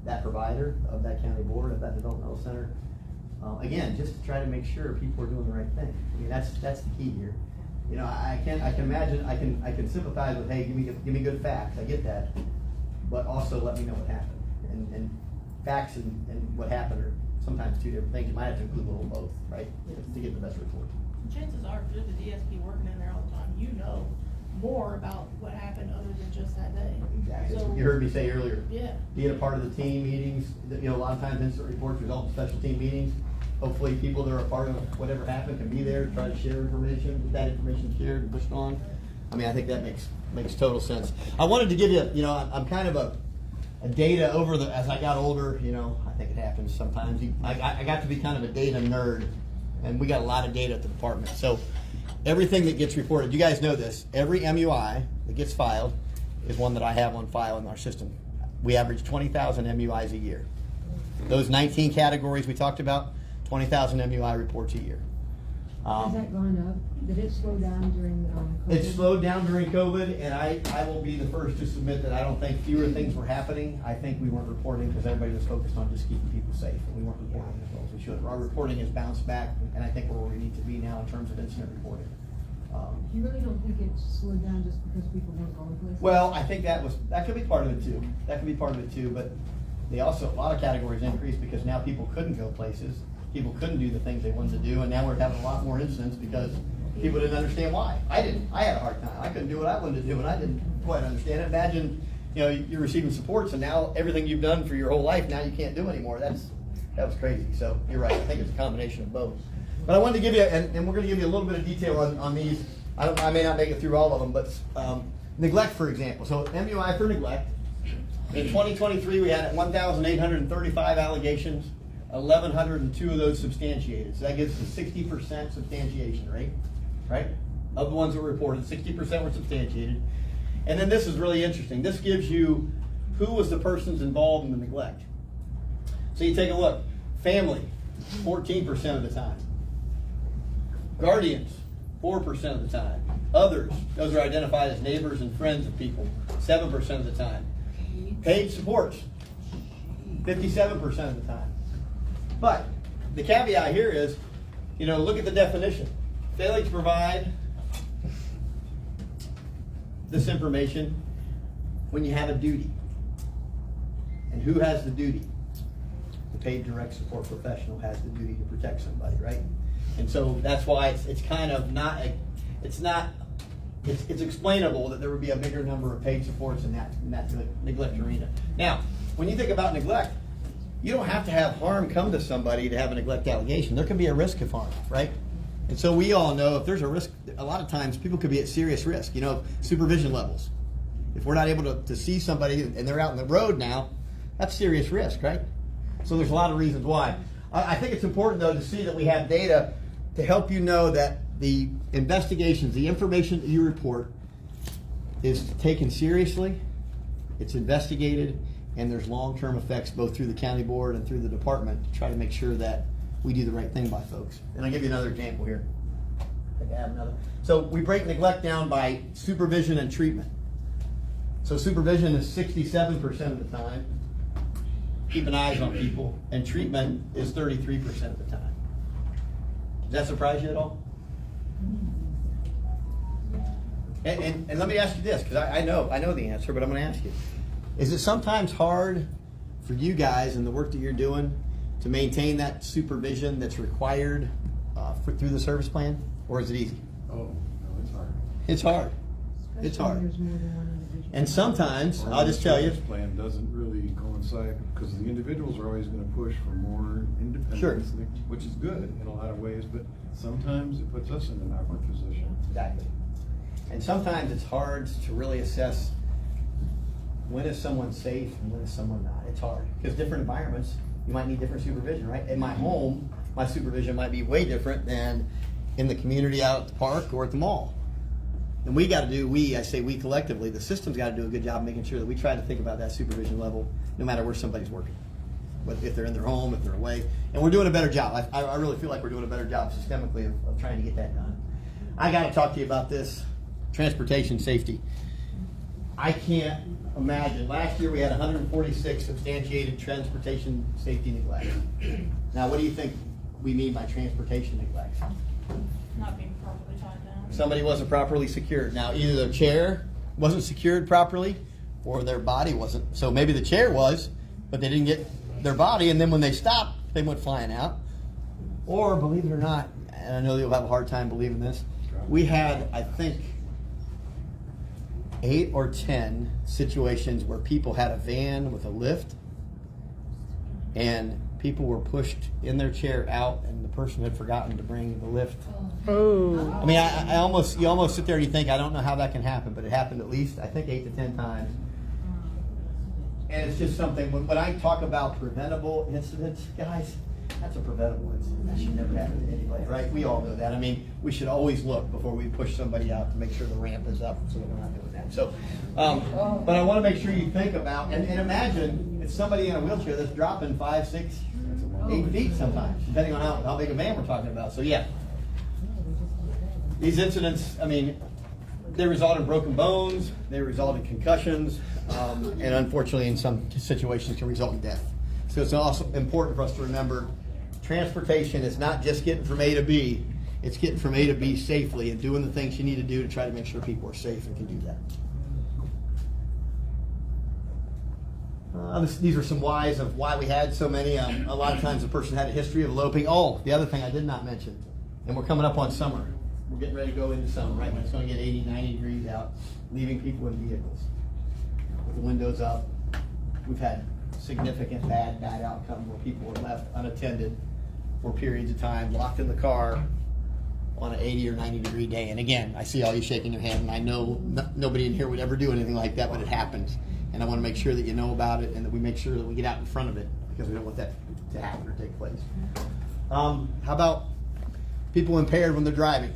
that provider, of that county board, of that developmental center. Again, just to try to make sure people are doing the right thing. I mean, that's the key here. You know, I can imagine, I can sympathize with, hey, give me good facts, I get that, but also let me know what happened. And facts and what happened are sometimes two different things. You might have to include a little both, right, to get the best report. Chances are, if you're the DSP working in there all the time, you know more about what happened other than just that day. Exactly. So, You heard me say earlier. Yeah. Being a part of the team meetings, you know, a lot of times incident reports result in special team meetings. Hopefully people that are a part of whatever happened can be there to try to share information, get that information shared and pushed on. I mean, I think that makes total sense. I wanted to give you, I'm kind of a data as I got older, I think it happens sometimes. I got to be kind of a data nerd, and we got a lot of data at the department. So everything that gets reported, you guys know this, every MUI that gets filed is one that I have on file in our system. We average 20,000 MUIs a year. Those 19 categories we talked about, 20,000 MUI reports a year. Has that gone up? Did it slow down during COVID? It slowed down during COVID, and I will be the first to submit that I don't think fewer things were happening. I think we weren't reporting because everybody was focused on just keeping people safe, and we weren't reporting as well as we should. Our reporting has bounced back, and I think we're where we need to be now in terms of incident reporting. You really don't think it slowed down just because people weren't going places? Well, I think that could be part of it too. That could be part of it too, but they also, a lot of categories increased because now people couldn't go places. People couldn't do the things they wanted to do, and now we're having a lot more incidents because people didn't understand why. I didn't. I had a hard time. I couldn't do what I wanted to do, and I didn't quite understand it. Imagine, you're receiving supports, and now everything you've done for your whole life, now you can't do anymore. That was crazy. So you're right. I think it's a combination of both. But I wanted to give you, and we're going to give you a little bit of detail on these. I may not make it through all of them, but neglect, for example. So MUI for neglect. In 2023, we had 1,835 allegations. 1,102 of those substantiated. So that gives us a 60% substantiation rate, right? Of the ones that were reported, 60% were substantiated. And then this is really interesting. This gives you who was the persons involved in the neglect. So you take a look. Family, 14% of the time. Guardians, 4% of the time. Others, those are identified as neighbors and friends of people, 7% of the time. Paid supports, 57% of the time. But the caveat here is, look at the definition. Failing to provide this information when you have a duty. And who has the duty? The paid direct support professional has the duty to protect somebody, right? And so that's why it's kind of not, it's explainable that there would be a bigger number of paid supports in that neglect arena. Now, when you think about neglect, you don't have to have harm come to somebody to have a neglect allegation. There can be a risk of harm, right? And so we all know if there's a risk, a lot of times people could be at serious risk, supervision levels. If we're not able to see somebody and they're out in the road now, that's serious risk, right? So there's a lot of reasons why. I think it's important, though, to see that we have data to help you know that the investigations, the information that you report is taken seriously, it's investigated, and there's long-term effects both through the county board and through the department to try to make sure that we do the right thing by folks. And I'll give you another example here. I think I have another. So we break neglect down by supervision and treatment. So supervision is 67% of the time, keeping eyes on people, and treatment is 33% of the time. Does that surprise you at all? And let me ask you this, because I know the answer, but I'm going to ask you. Is it sometimes hard for you guys in the work that you're doing to maintain that supervision that's required through the service plan, or is it easy? Oh, no, it's hard. It's hard. Especially It's hard. when there's more than one individual. And sometimes, I'll just tell you. The plan doesn't really coincide, because the individuals are always going to push for more independence, Sure. which is good in a lot of ways, but sometimes it puts us in an awkward position. Exactly. And sometimes it's hard to really assess when is someone safe and when is someone not. It's hard because different environments you might need different supervision, right? In my home, my supervision might be way different than in the community out at the park or at the mall. And we got to do, I say we collectively, the system's got to do a good job making sure that we try to think about that supervision level no matter where somebody's working. But if they're in their home, if they're away. And we're doing a better job. I really feel like we're doing a better job systemically of trying to get that done. I got to talk to you about this, transportation safety. I can't imagine. Last year we had 146 substantiated transportation safety neglects. Now, what do you think we mean by transportation neglects? Not being properly tied down. Somebody wasn't properly secured. Now, either their chair wasn't secured properly or their body wasn't. So maybe the chair was, but they didn't get their body, and then when they stopped, they went flying out. Or, believe it or not, and I know you'll have a hard time believing this, we had, I think, 8 or 10 situations where people had a van with a lift and people were pushed in their chair out and the person had forgotten to bring the lift. Oh. I mean, you almost sit there and you think, I don't know how that can happen, but it happened at least, I think, 8 to 10 times. And it's just something, when I talk about preventable incidents, guys, that's a preventable incident. That should never happen to anybody, right? We all know that. I mean, we should always look before we push somebody out to make sure the ramp is up so that we're not doing that. So, but I want to make sure you think about, and imagine it's somebody in a wheelchair that's dropping 5, 6, 8 feet sometimes, depending on how big a van we're talking about. So yeah, these incidents, I mean, they result in broken bones, they result in concussions, and unfortunately in some situations can result in death. So it's also important for us to remember transportation is not just getting from A to B, it's getting from A to B safely and doing the things you need to do to try to make sure people are safe and can do that. These are some whys of why we had so many. A lot of times the person had a history of eloping. Oh, the other thing I did not mention, and we're coming up on summer. We're getting ready to go into summer, right? When it's going to get 80, 90 degrees out, leaving people in vehicles with the windows up. We've had significant bad outcome where people were left unattended for periods of time, locked in the car on an 80 or 90 degree day. And again, I see all you shaking your hand, and I know nobody in here would ever do anything like that, but it happens. And I want to make sure that you know about it and that we make sure that we get out in front of it because we don't want that to happen or take place. How about people impaired when they're driving?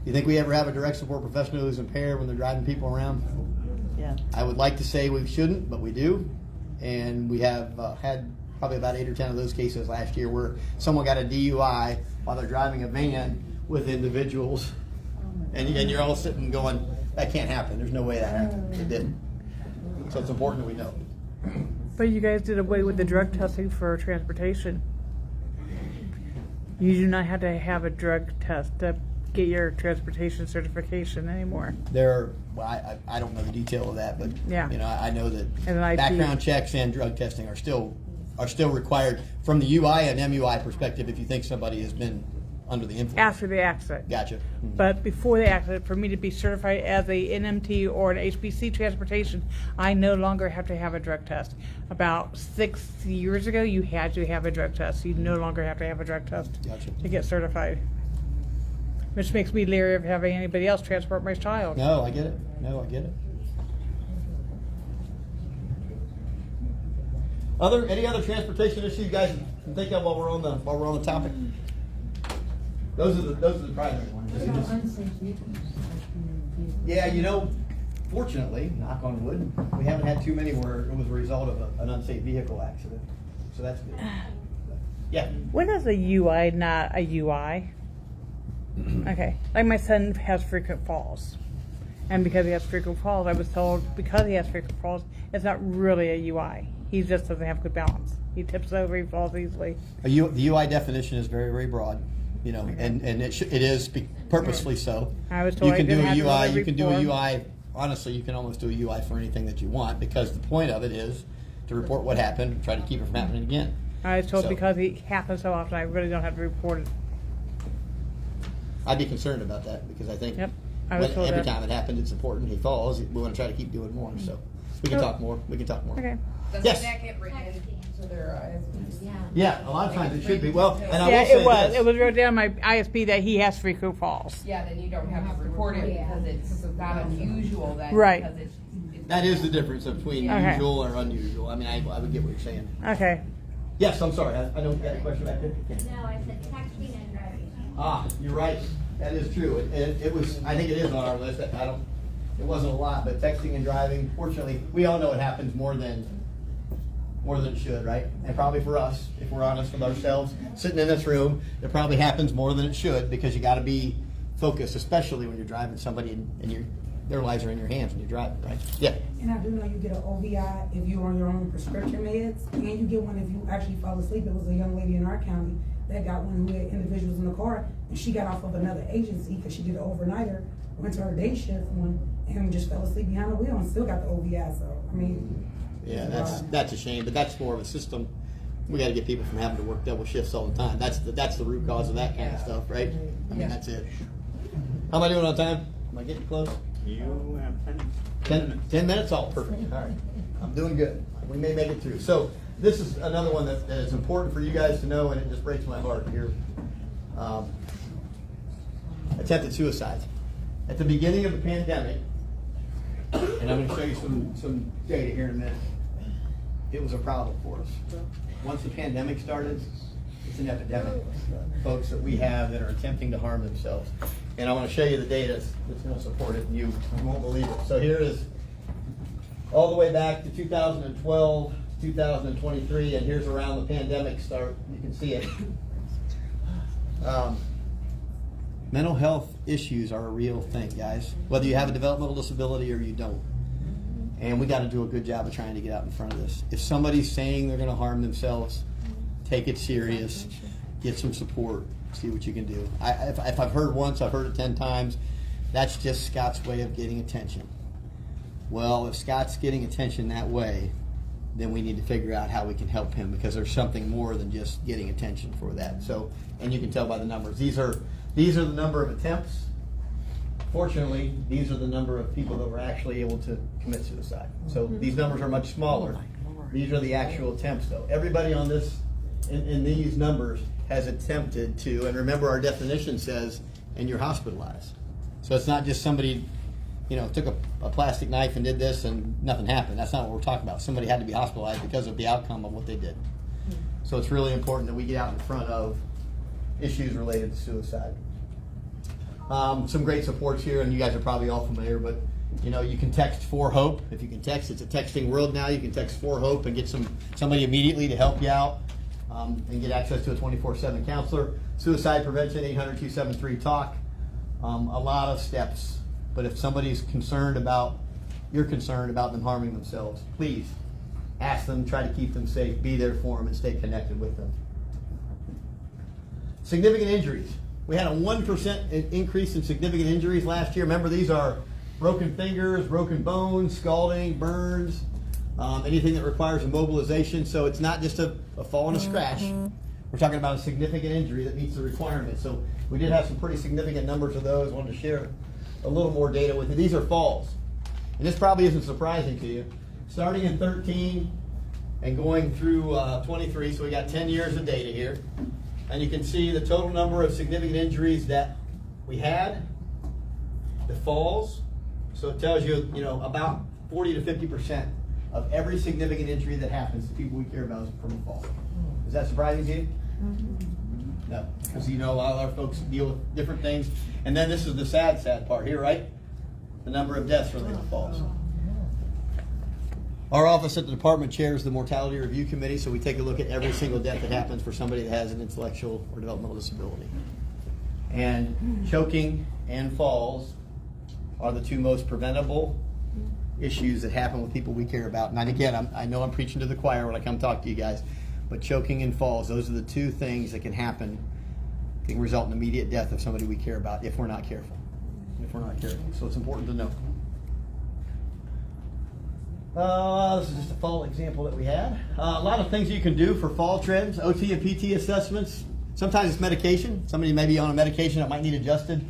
You think we ever have a direct support professional who's impaired when they're driving people around? Yeah. I would like to say we shouldn't, but we do. And we have had probably about 8 or 10 of those cases last year where someone got a DUI while they're driving a van with individuals. And you're all sitting going, that can't happen. There's no way that happened. It didn't. So it's important that we know. But you guys did away with the drug testing for transportation. You do not have to have a drug test to get your transportation certification anymore. I don't know the detail of that, but yeah. You know, I know that And background checks and drug testing are still required from the UI and MUI perspective if you think somebody has been under the influence. After the accident. Gotcha. Mm-hmm. But before the accident, for me to be certified as a NMT or an HBC transportation, I no longer have to have a drug test. About 6 years ago, you had to have a drug test. You no longer have to have a drug test Gotcha. to get certified. Which makes me leery of having anybody else transport my child. No, I get it. Any other transportation issues you guys can think of while we're on the topic? Those are the primary ones. What about unsafe vehicles? Yeah, you know, fortunately, knock on wood, we haven't had too many where it was a result of an unsafe vehicle accident. So that's good. Yeah. When is a UI not a UI? Okay. Like my son has frequent falls. And because he has frequent falls, I was told because he has frequent falls, it's not really a UI. He just doesn't have good balance. He tips over, he falls easily. The UI definition is very, very broad. You know, and it is purposefully so. I was told you can do a UI. another You can do a reform. UI. Honestly, you can almost do a UI for anything that you want because the point of it is to report what happened, try to keep it from happening again. I was told So- because it happens so often, I really don't have to report it. I'd be concerned about that because I think Yep, I was told every that. time it happened, it's important. He falls. We want to try to keep doing more. So we can talk more. Okay. Doesn't Yes. that get written into their ISPs? Yeah, a lot of times it should be. Well, and I Yeah, will say it was. this. It was wrote down in my ISP that he has frequent falls. Yeah, then you don't have to report it because it's not unusual then. Right. Because it's That is the difference between Okay. usual or unusual. I mean, I would get what you're saying. Okay. Yes, I'm sorry. I know you had a question back there. No, I said texting and driving. Ah, you're right. That is true. It was, I think it is on our list. It wasn't a lot, but texting and driving, fortunately, we all know it happens more than it should, right? And probably for us, if we're honest with ourselves, sitting in this room, it probably happens more than it should because you got to be focused, especially when you're driving somebody and their lives are in your hands when you're driving, right? Yeah. And I do know you get an OVI if you're on your own prescription meds, and you get one if you actually fall asleep. It was a young lady in our county that got one who had individuals in the car, and she got off of another agency because she did an overnighter, went to her day shift one, and just fell asleep behind the wheel and still got the OVI. So, I mean. Yeah, that's a shame, but that's more of a system. We got to get people from having to work double shifts all the time. That's the root cause of that kind of stuff, right? I mean, that's it. How am I doing on time? Am I getting close? You have 10 minutes? All perfect. All right. I'm doing good. We may make it through. So this is another one that is important for you guys to know, and it just breaks my heart here. Attempted suicides. At the beginning of the pandemic, and I'm going to show you some data here in a minute, it was a problem for us. Once the pandemic started, it's an epidemic. Folks that we have that are attempting to harm themselves. And I want to show you the data that's going to support it, and you won't believe it. So here is all the way back to 2012, 2023, and here's around the pandemic start. You can see it. Mental health issues are a real thing, guys. Whether you have a developmental disability or you don't. And we got to do a good job of trying to get out in front of this. If somebody's saying they're going to harm themselves, take it serious, get some support, see what you can do. If I've heard once, I've heard it 10 times. That's just Scott's way of getting attention. Well, if Scott's getting attention that way, then we need to figure out how we can help him, because there's something more than just getting attention for that. So, and you can tell by the numbers. These are the number of attempts. Fortunately, these are the number of people that were actually able to commit suicide. So these numbers are much smaller. These are the actual attempts, though. Everybody on this, in these numbers, has attempted to, and remember our definition says, and you're hospitalized. So it's not just somebody, took a plastic knife and did this and nothing happened. That's not what we're talking about. Somebody had to be hospitalized because of the outcome of what they did. So it's really important that we get out in front of issues related to suicide. Some great supports here, and you guys are probably all familiar, but you can text for hope. If you can text, it's a texting world now. You can text for hope and get somebody immediately to help you out, and get access to a 24/7 counselor. Suicide prevention, 800-273-TALK. A lot of steps, but if somebody's you're concerned about them harming themselves, please ask them, try to keep them safe, be there for them, and stay connected with them. Significant injuries. We had a 1% increase in significant injuries last year. Remember, these are broken fingers, broken bones, scalding, burns, anything that requires immobilization. So it's not just a fall and a scratch. We're talking about a significant injury that meets the requirement. So we did have some pretty significant numbers of those. I wanted to share a little more data with you. These are falls. And this probably isn't surprising to you. Starting in 13 and going through 23, so we got 10 years of data here. And you can see the total number of significant injuries that we had, the falls. So it tells you, about 40 to 50% of every significant injury that happens to people we care about is from a fall. Is that surprising to you? No, because a lot of our folks deal with different things. And then this is the sad part here, right? The number of deaths related to falls. Our office at the department chairs the mortality review committee, so we take a look at every single death that happens for somebody that has an intellectual or developmental disability. And choking and falls are the two most preventable issues that happen with people we care about. And again, I know I'm preaching to the choir when I come talk to you guys, but choking and falls, those are the two things that can happen, can result in immediate death of somebody we care about if we're not careful. So it's important to know. This is just a fall example that we had. A lot of things you can do for fall trends, OT and PT assessments. Sometimes it's medication. Somebody may be on a medication that might need adjusted.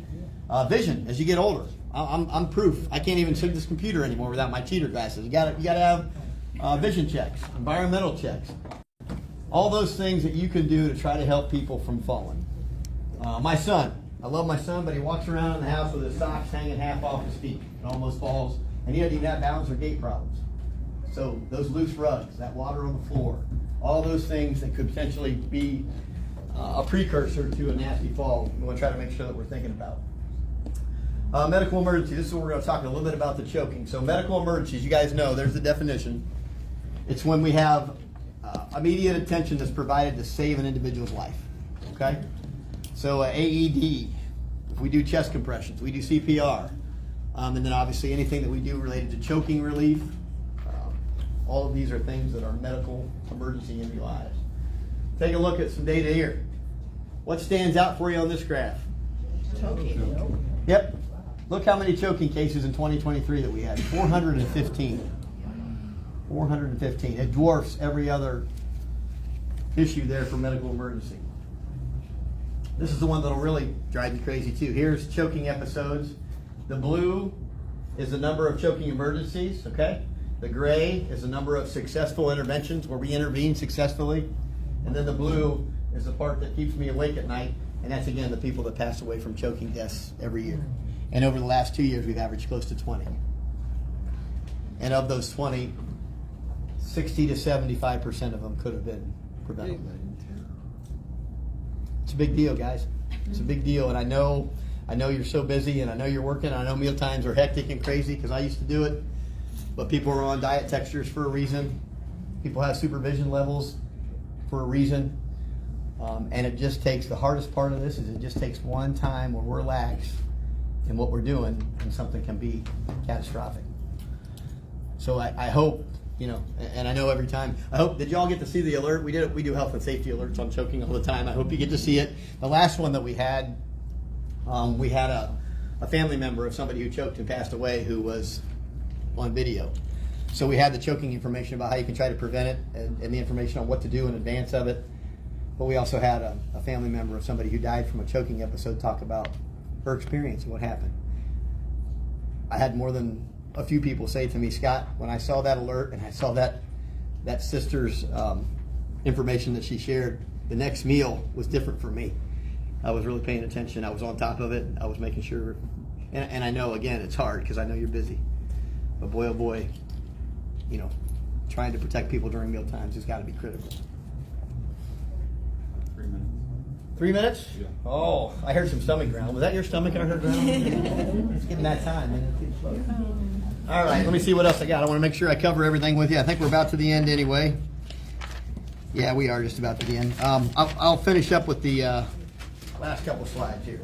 Vision as you get older. I'm proof. I can't even sit at this computer anymore without my cheater glasses. You gotta have vision checks, environmental checks. All those things that you can do to try to help people from falling. My son. I love my son, but he walks around in the house with his socks hanging half off his feet. It almost falls And he doesn't even have balance or gait problems. So those loose rugs, that water on the floor, all those things that could potentially be a precursor to a nasty fall, we want to try to make sure that we're thinking about. Medical emergency, this is what we're going to talk a little bit about the choking. So medical emergencies, you guys know, there's the definition. It's when we have immediate attention that's provided to save an individual's life, okay? So AED, if we do chest compressions, we do CPR, and then obviously anything that we do related to choking relief, all of these are things that are medical emergency MUIs. Take a look at some data here. What stands out for you on this graph? Choking. Yep. Look how many choking cases in 2023 that we had. 415. 415. It dwarfs every other issue there for medical emergency. This is the one that'll really drive you crazy too. Here's choking episodes. The blue is the number of choking emergencies, okay? The gray is the number of successful interventions where we intervene successfully. And then the blue is the part that keeps me awake at night. And that's, again, the people that pass away from choking deaths every year. And over the last 2 years, we've averaged close to 20. And of those 20, 60 to 75% of them could have been preventable. It's a big deal, guys. It's a big deal. And I know you're so busy, and I know you're working. I know meal times are hectic and crazy because I used to do it. But people are on diet textures for a reason. People have supervision levels for a reason. And it just takes, the hardest part of this is it just takes one time where we're lax in what we're doing and something can be catastrophic. So I hope, you know, and I know every time, I hope, did y'all get to see the alert? We do health and safety alerts on choking all the time. I hope you get to see it. The last one that we had a family member of somebody who choked and passed away who was on video. So we had the choking information about how you can try to prevent it and the information on what to do in advance of it. But we also had a family member of somebody who died from a choking episode talk about her experience and what happened. I had more than a few people say to me, Scott, when I saw that alert and I saw that sister's information that she shared, the next meal was different for me. I was really paying attention. I was on top of it. I was making sure. And I know, again, it's hard because I know you're busy. But boy, oh boy, you know, trying to protect people during meal times has got to be critical. 3 minutes. 3 minutes? Yeah. Oh, I heard some stomach growl. Was that your stomach I heard growl? It's getting that time, man. All right, let me see what else I got. I want to make sure I cover everything with you. I think we're about to the end anyway. Yeah, we are just about to the end. I'll finish up with the last couple slides here.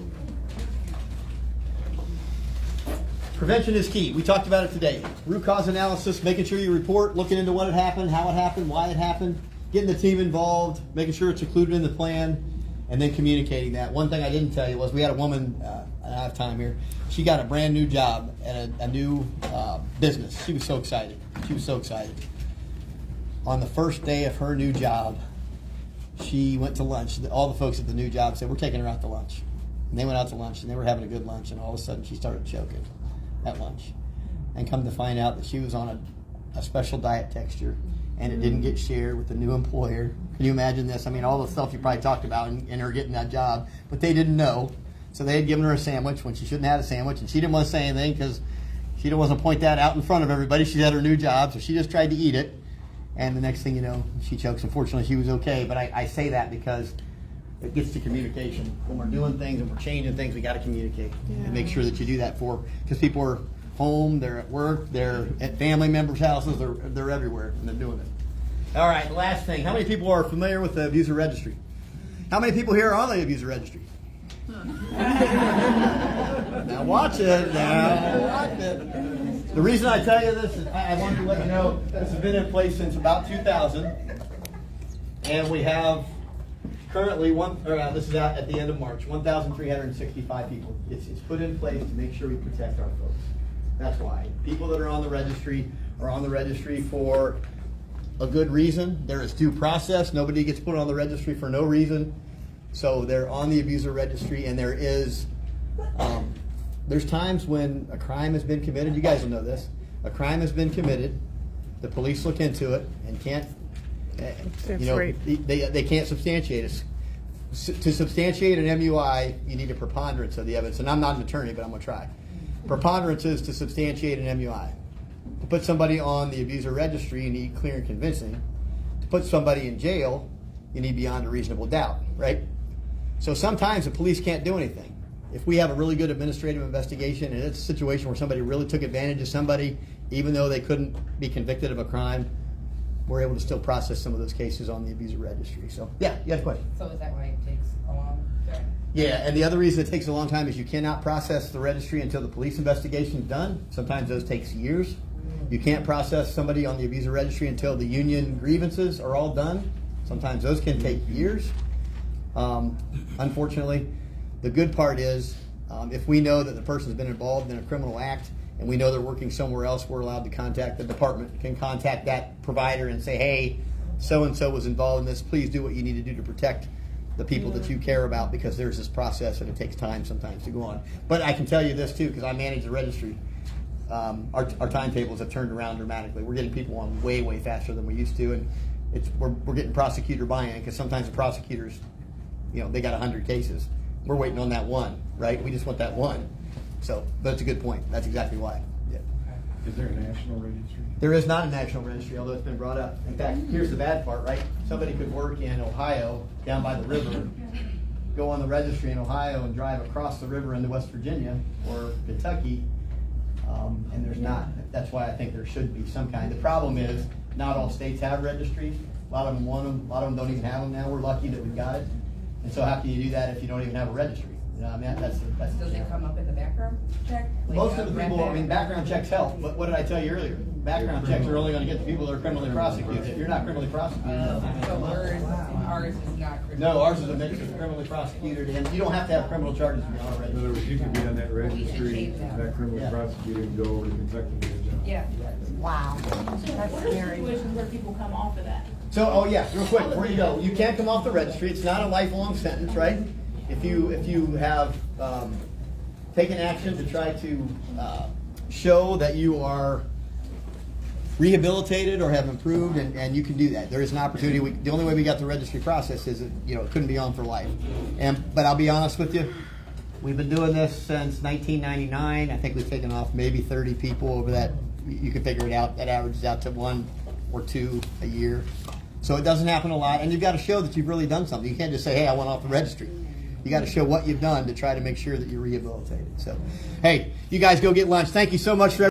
Prevention is key. We talked about it today. Root cause analysis, making sure you report, looking into what had happened, how it happened, why it happened, getting the team involved, making sure it's included in the plan, and then communicating that. One thing I didn't tell you was we had a woman, I have time here, she got a brand new job at a new business. She was so excited. She was so excited. On the first day of her new job, she went to lunch. All the folks at the new job said, we're taking her out to lunch. And they went out to lunch, and they were having a good lunch, and all of a sudden she started choking at lunch. And come to find out that she was on a special diet texture, and it didn't get shared with the new employer. Can you imagine this? I mean, all the stuff you probably talked about in her getting that job, but they didn't know. So they had given her a sandwich when she shouldn't have had a sandwich, and she didn't want to say anything because she didn't want to point that out in front of everybody. She had her new job, so she just tried to eat it. And the next thing you know, she chokes. Unfortunately, she was okay, but I say that because it gets to communication. When we're doing things and we're changing things, we got to communicate and make sure that you do that because people are home, they're at work, they're at family members' houses, they're everywhere, and they're doing it. All right, the last thing. How many people are familiar with the abuser registry? How many people here are on the abuser registry? Now watch it. Now watch it. The reason I tell you this is I wanted to let you know this has been in place since about 2000, and we have currently this is out at the end of March, 1,365 people. It's put in place to make sure we protect our folks. That's why people that are on the registry are on the registry for a good reason. There is due process. Nobody gets put on the registry for no reason. So they're on the abuser registry, and there's times when a crime has been committed. You guys will know this. A crime has been committed. The police look into it and can't. They can't substantiate it. To substantiate an MUI, you need a preponderance of the evidence. And I'm not an attorney, but I'm going to try. Preponderance is to substantiate an MUI. put somebody on the abuser registry, you need clear and convincing. To put somebody in jail, you need beyond a reasonable doubt, right? So sometimes the police can't do anything. If we have a really good administrative investigation and it's a situation where somebody really took advantage of somebody, even though they couldn't be convicted of a crime, we're able to still process some of those cases on the abuser registry. So, yeah, you had a question? So is that why it takes a long time? Yeah, and the other reason it takes a long time is you cannot process the registry until the police investigation is done. Sometimes those takes years. You can't process somebody on the abuser registry until the union grievances are all done. Sometimes those can take years. Unfortunately, the good part is if we know that the person's been involved in a criminal act and we know they're working somewhere else, we're allowed to contact the department, can contact that provider and say, hey, so-and-so was involved in this. Please do what you need to do to protect the people that you care about, because there's this process and it takes time sometimes to go on. But I can tell you this too, because I manage the registry. Our timetables have turned around dramatically. We're getting people on way, way faster than we used to, and we're getting prosecutor buy-in, because sometimes the prosecutors, they got 100 cases. We're waiting on that one, right? We just want that one. So, but it's a good point. That's exactly why. Yeah. Is there a national registry? There is not a national registry, although it's been brought up. In fact, here's the bad part, right? Somebody could work in Ohio, down by the river, go on the registry in Ohio and drive across the river into West Virginia or Kentucky, and there's not. That's why I think there should be some kind. The problem is not all states have registries. A lot of them want them. A lot of them don't even have them now. We're lucky that we've got it. And so how can you do that if you don't even have a registry? I mean, that's Does it come up in the background check? Like, most of the people, I mean, background checks help, but what did I tell you earlier? Background checks are only gonna get the people that are criminally prosecuted. If you're not criminally prosecuted. So ours is not criminal. No, ours is a mix of criminally prosecuted, and you don't have to have criminal charges to be on a In registry. other words, you could be on that registry, change that. that criminally Yeah. prosecuted, and go over to Kentucky and get a job. Yeah. Wow. What are situations where people come off of that? So, oh yeah, real quick, before you go, you can't come off the registry. It's not a lifelong sentence, right? If you have taken action to try to show that you are rehabilitated or have improved, and you can do that. There is an opportunity. The only way we got the registry process is that, it couldn't be on for life. But I'll be honest with you, we've been doing this since 1999. I think we've taken off maybe 30 people over that. You can figure it out. That averages out to 1 or 2 a year. So it doesn't happen a lot, and you've got to show that you've really done something. You can't just say, hey, I went off the registry. You got to show what you've done to try to make sure that you're rehabilitated. So, hey, you guys go get lunch. Thank you so much for